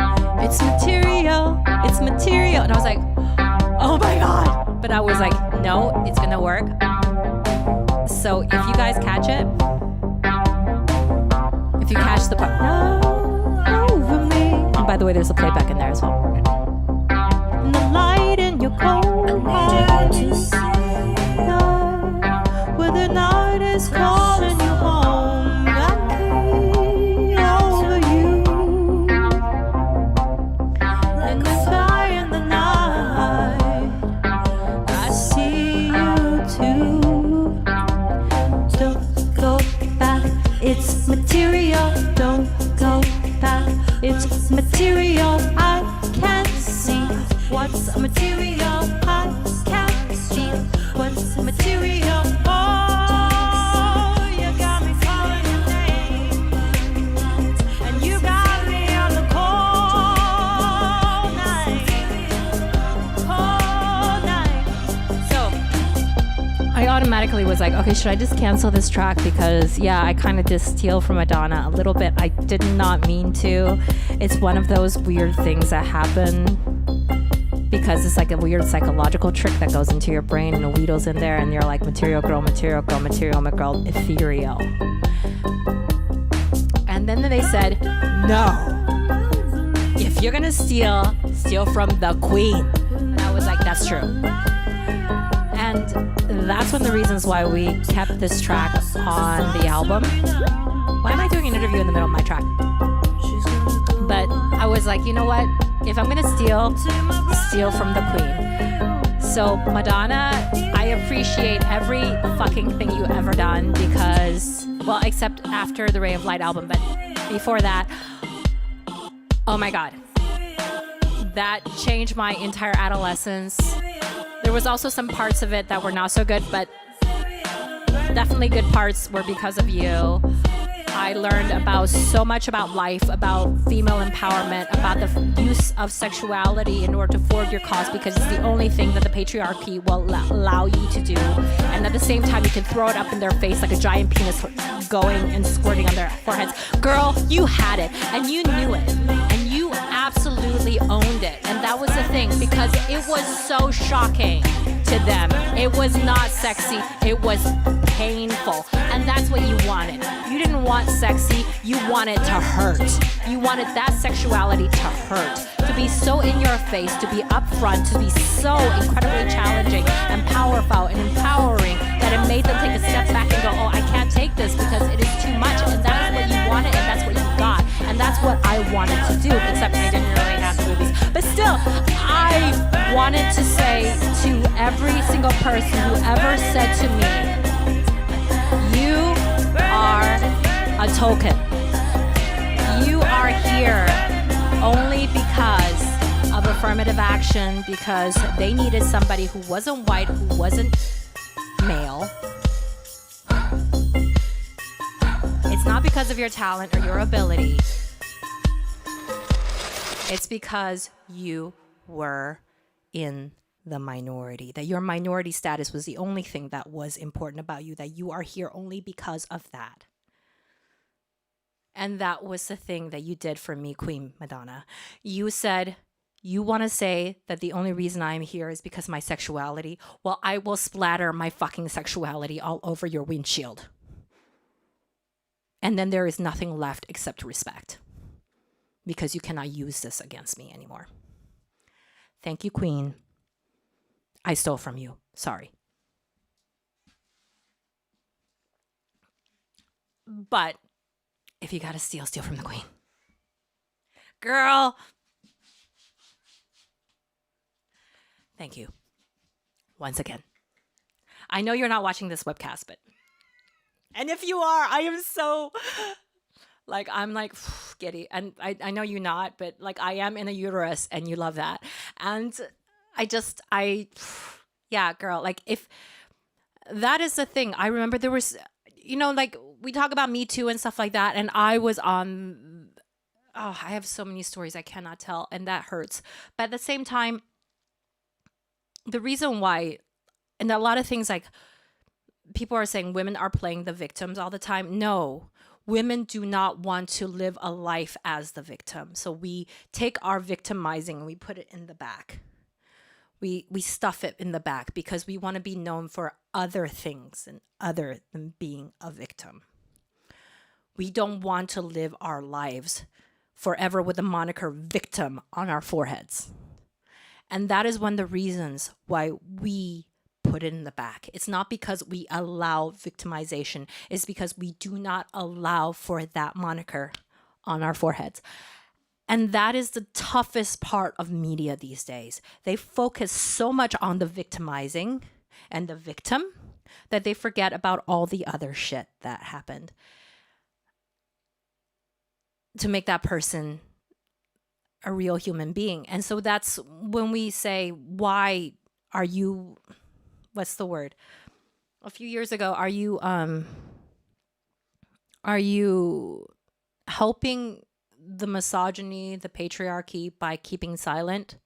It's material, it's material." And I was like, oh my God. But I was like, no, it's gonna work. So if you guys catch it, if you catch the part, no, over me. And by the way, there's a playback in there as well. And the light in your cold heart, where the night is calling you home, got me over you. In the sky in the night, I see you too. Don't go back, it's material. Don't go back, it's material. I can't see what's material. I can't see what's material. Oh, you got me calling your name, and you got me on the cold night. So I automatically was like, okay, should I just cancel this track? Because yeah, I kind of did steal from Madonna a little bit. I did not mean to. It's one of those weird things that happen because it's like a weird psychological trick that goes into your brain and the Weedle's in there and you're like, material girl, material girl, material girl, ethereal. And then they said, no, if you're gonna steal from the queen. And I was like, that's true. And that's one of the reasons why we kept this track on the album. Why am I doing an interview in the middle of my track? But I was like, you know what? If I'm gonna steal from the queen. So Madonna, I appreciate every fucking thing you ever done because, well, except after the Ray of Light album, but before that, oh my God. That changed my entire adolescence. There was also some parts of it that were not so good, but definitely good parts were because of you. I learned about so much about life, about female empowerment, about the use of sexuality in order to forward your cause because it's the only thing that the patriarchy will allow you to do. And at the same time, you can throw it up in their face like a giant penis going and squirting on their foreheads. Girl, you had it and you knew it and you absolutely owned it. And that was the thing because it was so shocking to them. It was not sexy. It was painful. And that's what you wanted. You didn't want sexy. You wanted to hurt. You wanted that sexuality to hurt. To be so in your face, to be upfront, to be so incredibly challenging and powerful and empowering that it made them take a step back and go, oh, I can't take this because it is too much. And that's what you wanted and that's what you got. And that's what I wanted to do, except I didn't really have the movies. But still, I wanted to say to every single person who ever said to me, you are a token. You are here only because of affirmative action, because they needed somebody who wasn't white, who wasn't male. It's not because of your talent or your ability. It's because you were in the minority, that your minority status was the only thing that was important about you, that you are here only because of that. And that was the thing that you did for me, Queen Madonna. You said, you want to say that the only reason I'm here is because of my sexuality? Well, I will splatter my fucking sexuality all over your windshield. And then there is nothing left except respect. Because you cannot use this against me anymore. Thank you, Queen. I stole from you. Sorry. But if you gotta steal, steal from the queen. Girl. Thank you. Once again. I know you're not watching this webcast, but... And if you are, I am so... Like, I'm like, giddy. And I know you're not, but like, I am in a uterus and you love that. And yeah, girl, like if that is the thing. I remember there was, you know, like we talk about Me Too and stuff like that. And I was on, I have so many stories I cannot tell and that hurts. But at the same time, the reason why, and a lot of things like people are saying women are playing the victims all the time. No. Women do not want to live a life as the victim. So we take our victimizing and we put it in the back. We stuff it in the back because we want to be known for other things and other than being a victim. We don't want to live our lives forever with the moniker victim on our foreheads. And that is one of the reasons why we put it in the back. It's not because we allow victimization. It's because we do not allow for that moniker on our foreheads. And that is the toughest part of media these days. They focus so much on the victimizing and the victim that they forget about all the other shit that happened to make that person a real human being. And so that's when we say, why are you... What's the word? A few years ago, are you helping the misogyny, the patriarchy by keeping silent?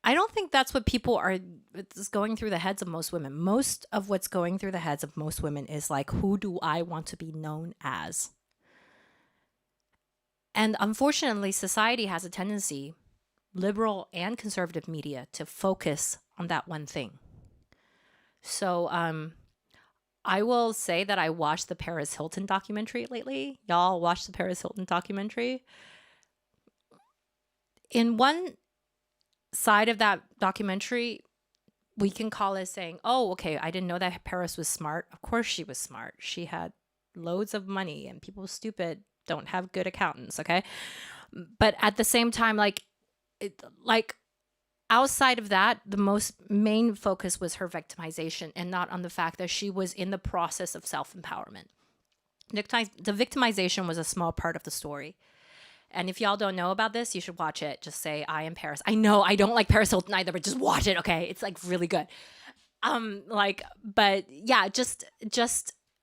I don't think that's what people are, it's going through the heads of most women. Most of what's going through the heads of most women is like, who do I want to be known as? And unfortunately, society has a tendency, liberal and conservative media, to focus on that one thing. So I will say that I watched the Paris Hilton documentary lately. Y'all watched the Paris Hilton documentary. In one side of that documentary, we can call it saying, oh, okay, I didn't know that Paris was smart. Of course she was smart. She had loads of money and people stupid don't have good accountants, okay? But at the same time, like outside of that, the most main focus was her victimization and not on the fact that she was in the process of self-empowerment. The victimization was a small part of the story. And if y'all don't know about this, you should watch it. Just say, I am Paris. I know I don't like Paris Hilton either, but just watch it, okay? It's like really good. But yeah, just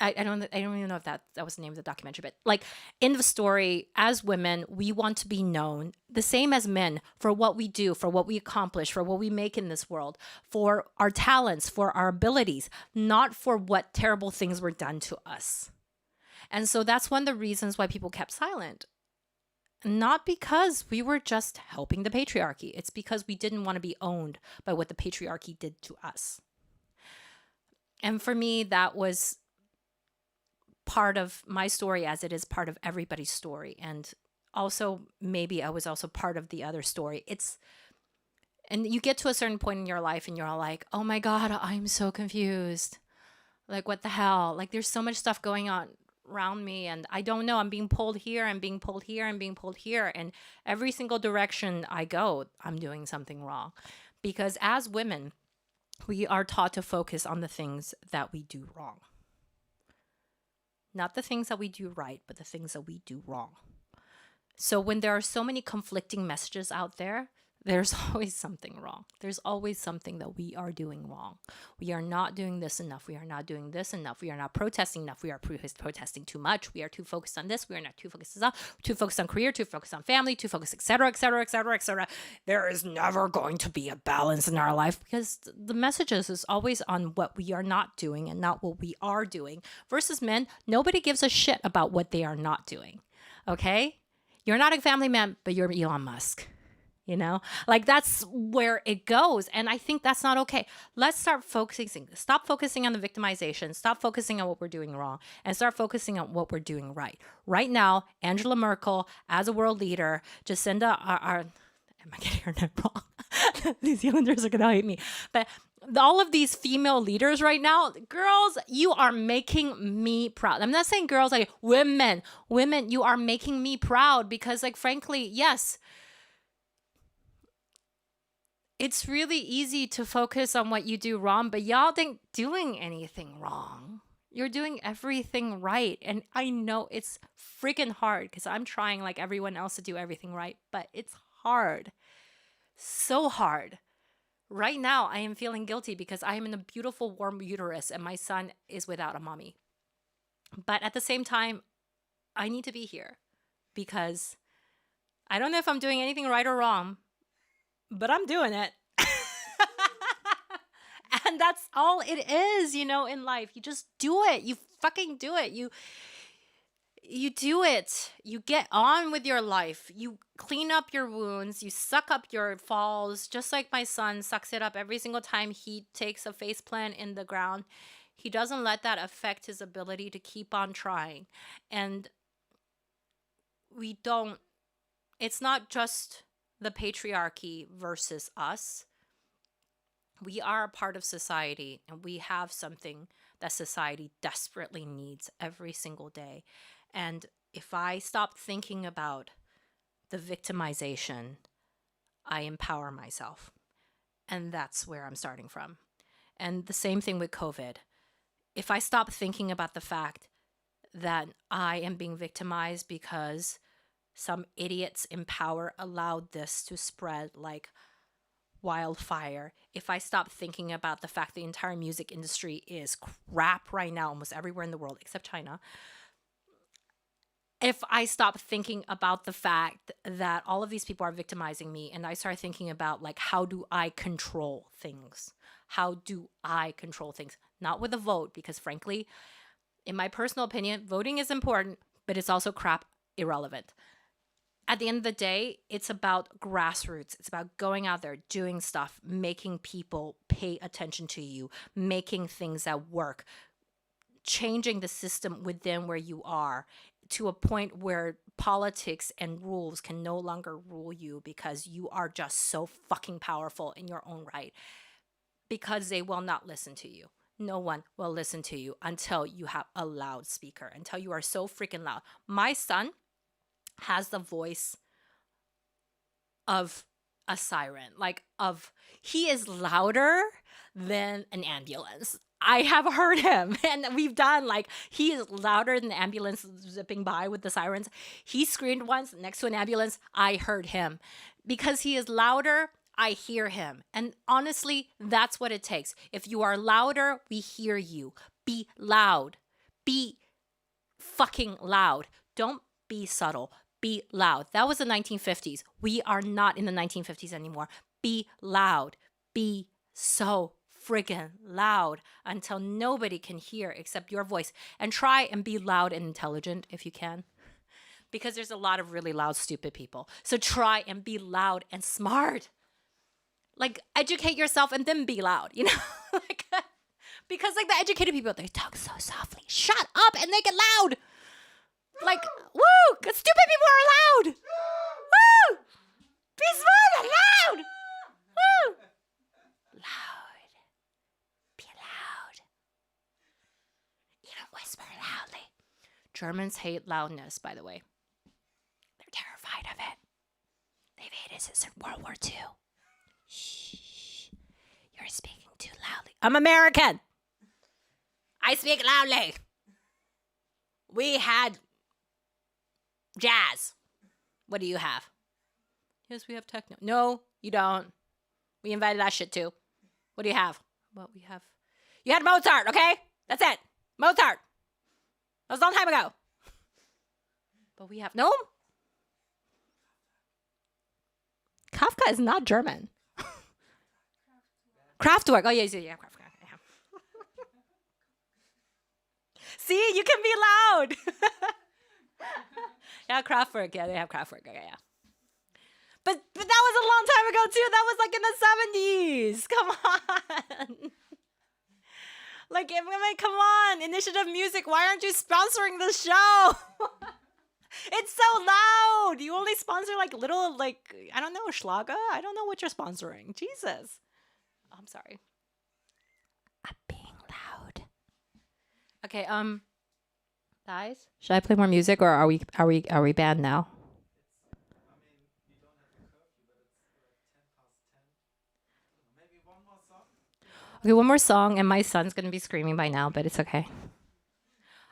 I don't even know if that was the name of the documentary, but like in the story, as women, we want to be known the same as men for what we do, for what we accomplish, for what we make in this world, for our talents, for our abilities, not for what terrible things were done to us. And so that's one of the reasons why people kept silent. Not because we were just helping the patriarchy. It's because we didn't want to be owned by what the patriarchy did to us. And for me, that was part of my story, as it is part of everybody's story. And also, maybe I was also part of the other story. And you get to a certain point in your life and you're all like, oh my God, I'm so confused. Like, what the hell? Like, there's so much stuff going on around me and I don't know. I'm being pulled here, I'm being pulled here, I'm being pulled here. And every single direction I go, I'm doing something wrong. Because as women, we are taught to focus on the things that we do wrong. Not the things that we do right, but the things that we do wrong. So when there are so many conflicting messages out there, there's always something wrong. There's always something that we are doing wrong. We are not doing this enough. We are not doing this enough. We are not protesting enough. We are protesting too much. We are too focused on this. We are not too focused on that. Too focused on career, too focused on family, too focused, etc., etc., etc., etc. There is never going to be a balance in our life because the messages is always on what we are not doing and not what we are doing. Versus men, nobody gives a shit about what they are not doing. Okay? You're not a family man, but you're Elon Musk. You know, like that's where it goes. And I think that's not okay. Let's stop focusing on the victimization, stop focusing on what we're doing wrong and start focusing on what we're doing right. Right now, Angela Merkel, as a world leader, Jacinda, am I getting her name wrong? New Zealanders are going to hate me. But all of these female leaders right now, girls, you are making me proud. I'm not saying girls, like women, you are making me proud because, like, frankly, yes, it's really easy to focus on what you do wrong, but y'all think doing anything wrong. You're doing everything right. And I know it's freaking hard because I'm trying like everyone else to do everything right, but it's hard. So hard. Right now, I am feeling guilty because I am in a beautiful, warm uterus and my son is without a mommy. But at the same time, I need to be here because I don't know if I'm doing anything right or wrong, but I'm doing it. And that's all it is, you know, in life. You just do it. You fucking do it. You do it. You get on with your life. You clean up your wounds. You suck up your falls. Just like my son sucks it up every single time he takes a face plant in the ground. He doesn't let that affect his ability to keep on trying. And it's not just the patriarchy versus us. We are a part of society and we have something that society desperately needs every single day. And if I stop thinking about the victimization, I empower myself. And that's where I'm starting from. And the same thing with COVID. If I stop thinking about the fact that I am being victimized because some idiots in power allowed this to spread like wildfire, if I stop thinking about the fact the entire music industry is crap right now, almost everywhere in the world except China, if I stop thinking about the fact that all of these people are victimizing me and I start thinking about like, how do I control things? How do I control things? Not with a vote, because frankly, in my personal opinion, voting is important, but it's also crap irrelevant. At the end of the day, it's about grassroots. It's about going out there, doing stuff, making people pay attention to you, making things that work, changing the system within where you are to a point where politics and rules can no longer rule you because you are just so fucking powerful in your own right. Because they will not listen to you. No one will listen to you until you have a loudspeaker, until you are so freaking loud. My son has the voice of a siren, he is louder than an ambulance. I have heard him and we've done he is louder than the ambulance zipping by with the sirens. He screamed once next to an ambulance. I heard him because he is louder. I hear him. And honestly, that's what it takes. If you are louder, we hear you. Be loud. Be fucking loud. Don't be subtle. Be loud. That was the 1950s. We are not in the 1950s anymore. Be loud. Be so friggin' loud until nobody can hear except your voice. And try and be loud and intelligent if you can. Because there's a lot of really loud, stupid people. So try and be loud and smart. Educate yourself and then be loud, you know? Because the educated people, they talk so softly. Shut up and make it loud. Woo! Because stupid people are loud. Woo! Be smart and loud. Woo! Loud. Be loud. Even whisper loudly. Germans hate loudness, by the way. They're terrified of it. They've hated it since World War II. Shh. You're speaking too loudly. I'm American. I speak loudly. We had jazz. What do you have? Yes, we have techno. No, you don't. We invited that shit too. What do you have? Well, we have... You had Mozart, okay? That's it. Mozart. That was a long time ago. But we have... No? Kafka is not German. Kraftwerk. Oh, yeah, Kraftwerk. Yeah. See, you can be loud. Yeah, Kraftwerk. Yeah, they have Kraftwerk. Okay, yeah. But that was a long time ago, too. That was in the 70s. Come on. Come on. Initiative Music, why aren't you sponsoring this show? It's so loud. You only sponsor little, I don't know, Schlager? I don't know what you're sponsoring. Jesus. Oh, I'm sorry. Okay. Guys, should I play more music, or are we banned now? Okay, one more song, and my son's gonna be screaming by now, but it's okay.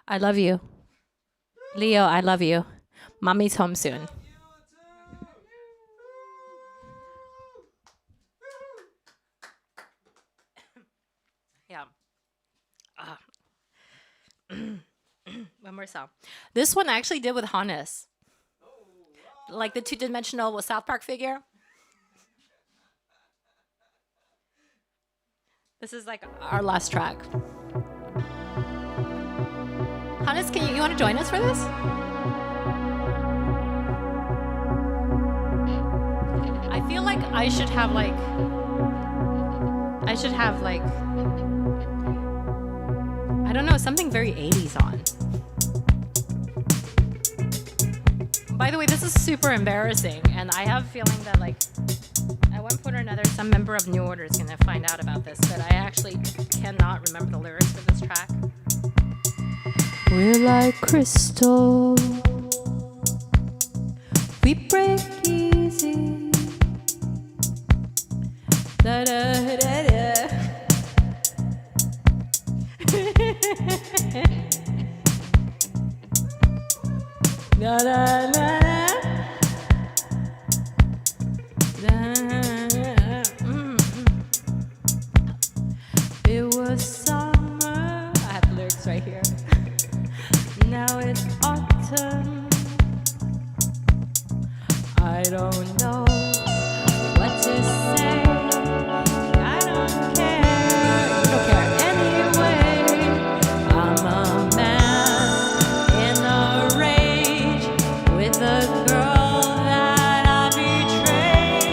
I love you, Leo. I love you. Mommy's home soon. Yeah. One more song. This one I actually did with Hannes. Like the two-dimensional South Park figure. This is like our last track. Hannes, you want to join us for this? I feel like I should have like I don't know, something very 80s on. By the way, this is super embarrassing, and I have a feeling that like at one point or another some member of New Order is going to find out about this, but I actually cannot remember the lyrics for this track. We're like crystal, we break easy. Da da da da. Da da da. It was summer. I have the lyrics right here. Now it's autumn. I don't know what to say. I don't care. You don't care anyway. I'm a man in a rage with a girl that I betrayed.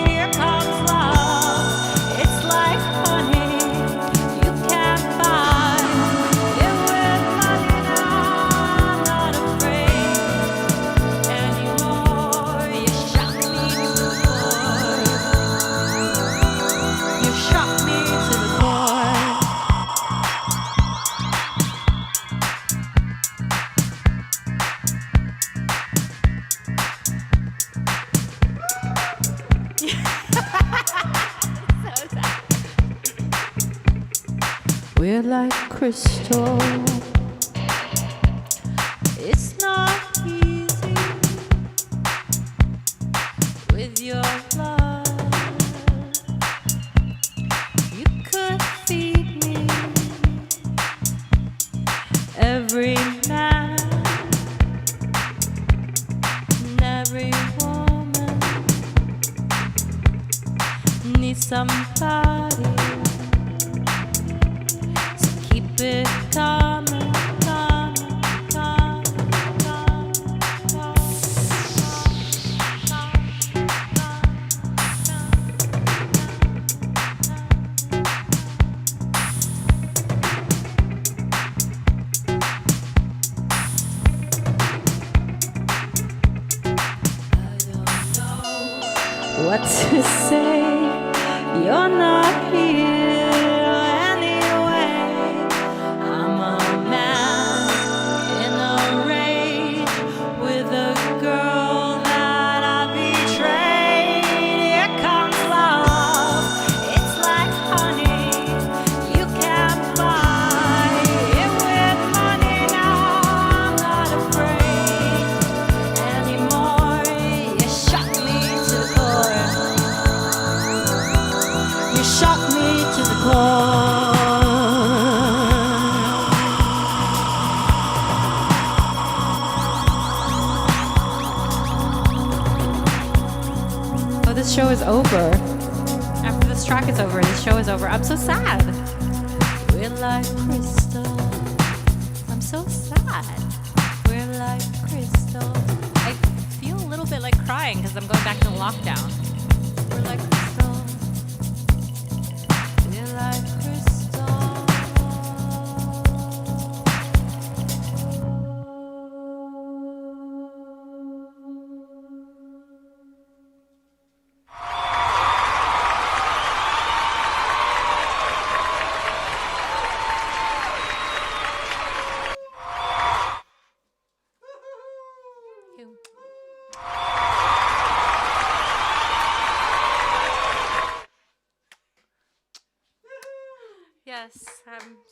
Here comes love. It's like honey. You can't buy it with money now. I'm not afraid anymore. You shot me before. You shot me to the core. So sad. We're like crystal. It's not easy with your love. You could feed me every man and every woman needs somebody. So keep it coming, coming, coming, coming, coming. What to say? You're not here anyway. I'm a man in a rage with a girl that I betrayed. Here comes love. It's like honey. You can't buy it with money now. I'm not afraid anymore. You shot me to the core. You shot me to the core. Oh, this show is over. After this track is over, this show is over. I'm so sad. We're like crystal. I'm so sad. We're like crystal. I feel a little bit like crying because I'm going back to lockdown. We're like crystal. We're like crystal.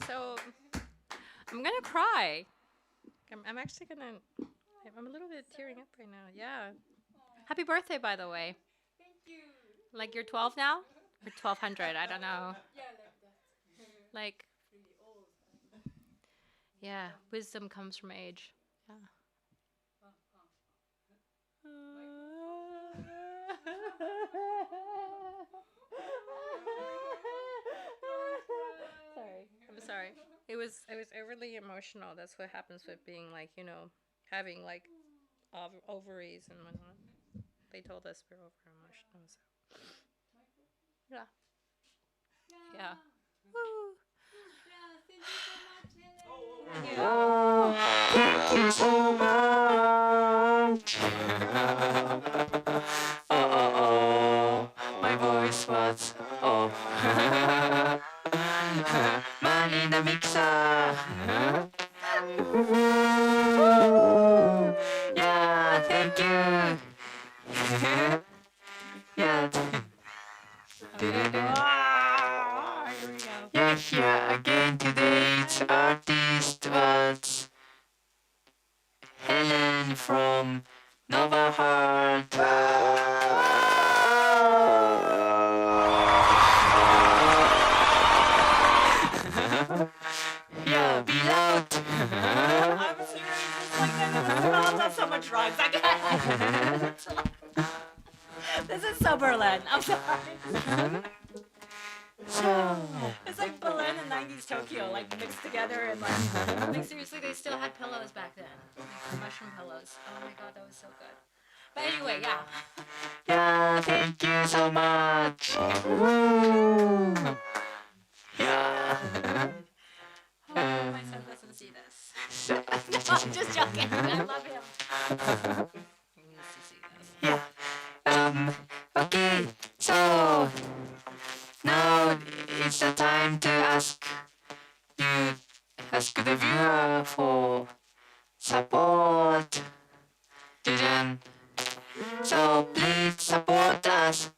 So I'm gonna cry. I'm actually gonna. I'm a little bit tearing up right now. Yeah. Happy birthday, by the way. Thank you. Like you're 12 now, or 1200? I don't know. Yeah, like that. Like Really old. yeah, wisdom comes from age. Yeah. Sorry. I'm sorry. It was really emotional. That's what happens with being like, having like ovaries and whatnot. They told us we're over emotional. So yeah. Yeah. Woo. Thank you so much. My voice was man in the mixer. Yeah, thank you. Yeah. Here we go. Yeah, here again today's artist was Helen from Nova Heart. Yeah, be loud. I'm serious. It's like I've done so much drugs. I can't. This is so Berlin. I'm sorry. It's like Berlin and 90s Tokyo, like mixed together and like seriously, they still had pillows back then. Like, mushroom pillows. Oh my god, that was so good. But anyway, yeah. Yeah, thank you so much. Yeah. My son doesn't see this. No, I'm just joking. I love him. He needs to see this. Yeah. Okay. So now it's the time to ask the viewer for support. Didn't. So please support us.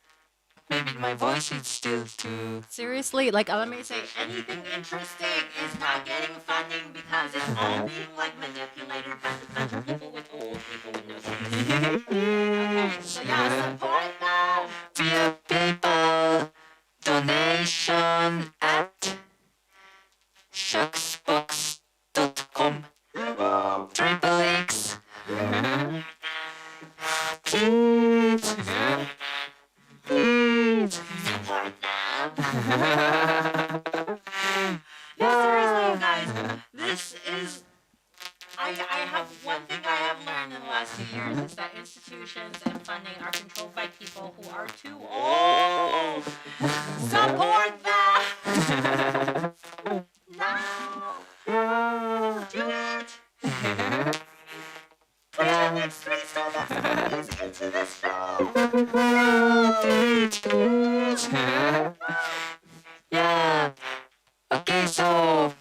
Maybe my voice is still too. Seriously, like let me say, anything interesting is not getting funding because it's all being like manipulated by the bunch of people with old people with no sense. Okay, so yeah, support them. Via PayPal donation at Shoxxboxxx.com. Triple X. Please. Please. Support them. Yeah, seriously, you guys, this is. I have one thing I have learned in the last few years is that institutions and funding are controlled by people who are too old. Support them! No! Do it! Put your next 3 solos into this show! Please, please. Yeah. Okay, so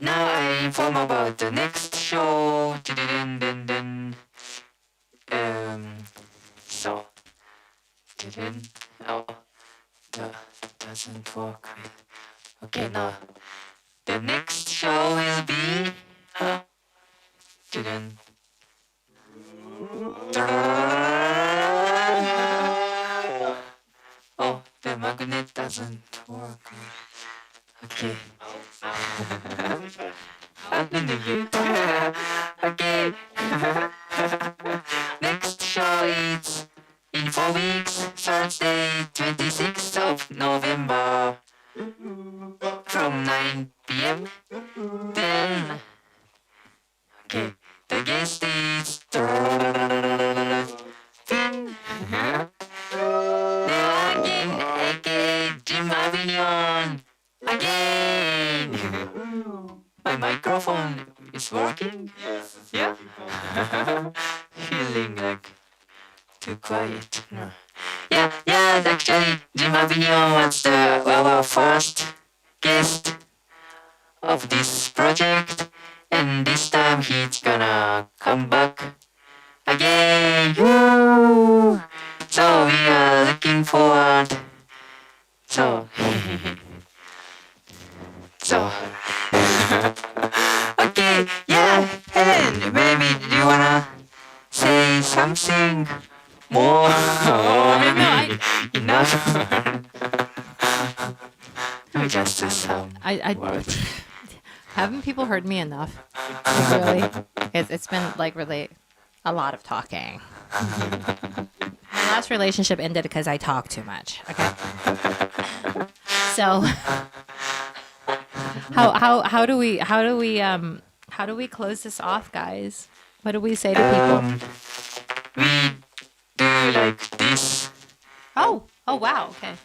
now I inform about the next show. So, oh, that doesn't work. Okay, now the next show will be. Oh, the magnet doesn't work. Okay. Okay. Next show is in 4 weeks, Thursday, 26th of November, from 9 p.m. Then, okay, the guest is Finn. Again, aka Jim Avignon. Again. My microphone is working. Yeah. Feeling like too quiet. No. Yeah. Actually, Jim Avignon was our first guest of this project, and this time he's gonna come back again. Woo! So we are looking forward. So So, okay, yeah, Helen, maybe do you wanna say something more? Or maybe enough? Let me just do some I words. haven't people heard me enough? Like, really? It's been like really a lot of talking. My last relationship ended because I talked too much. Okay. So how do we close this off, guys? What do we say to people? We do like this. Oh wow. Okay.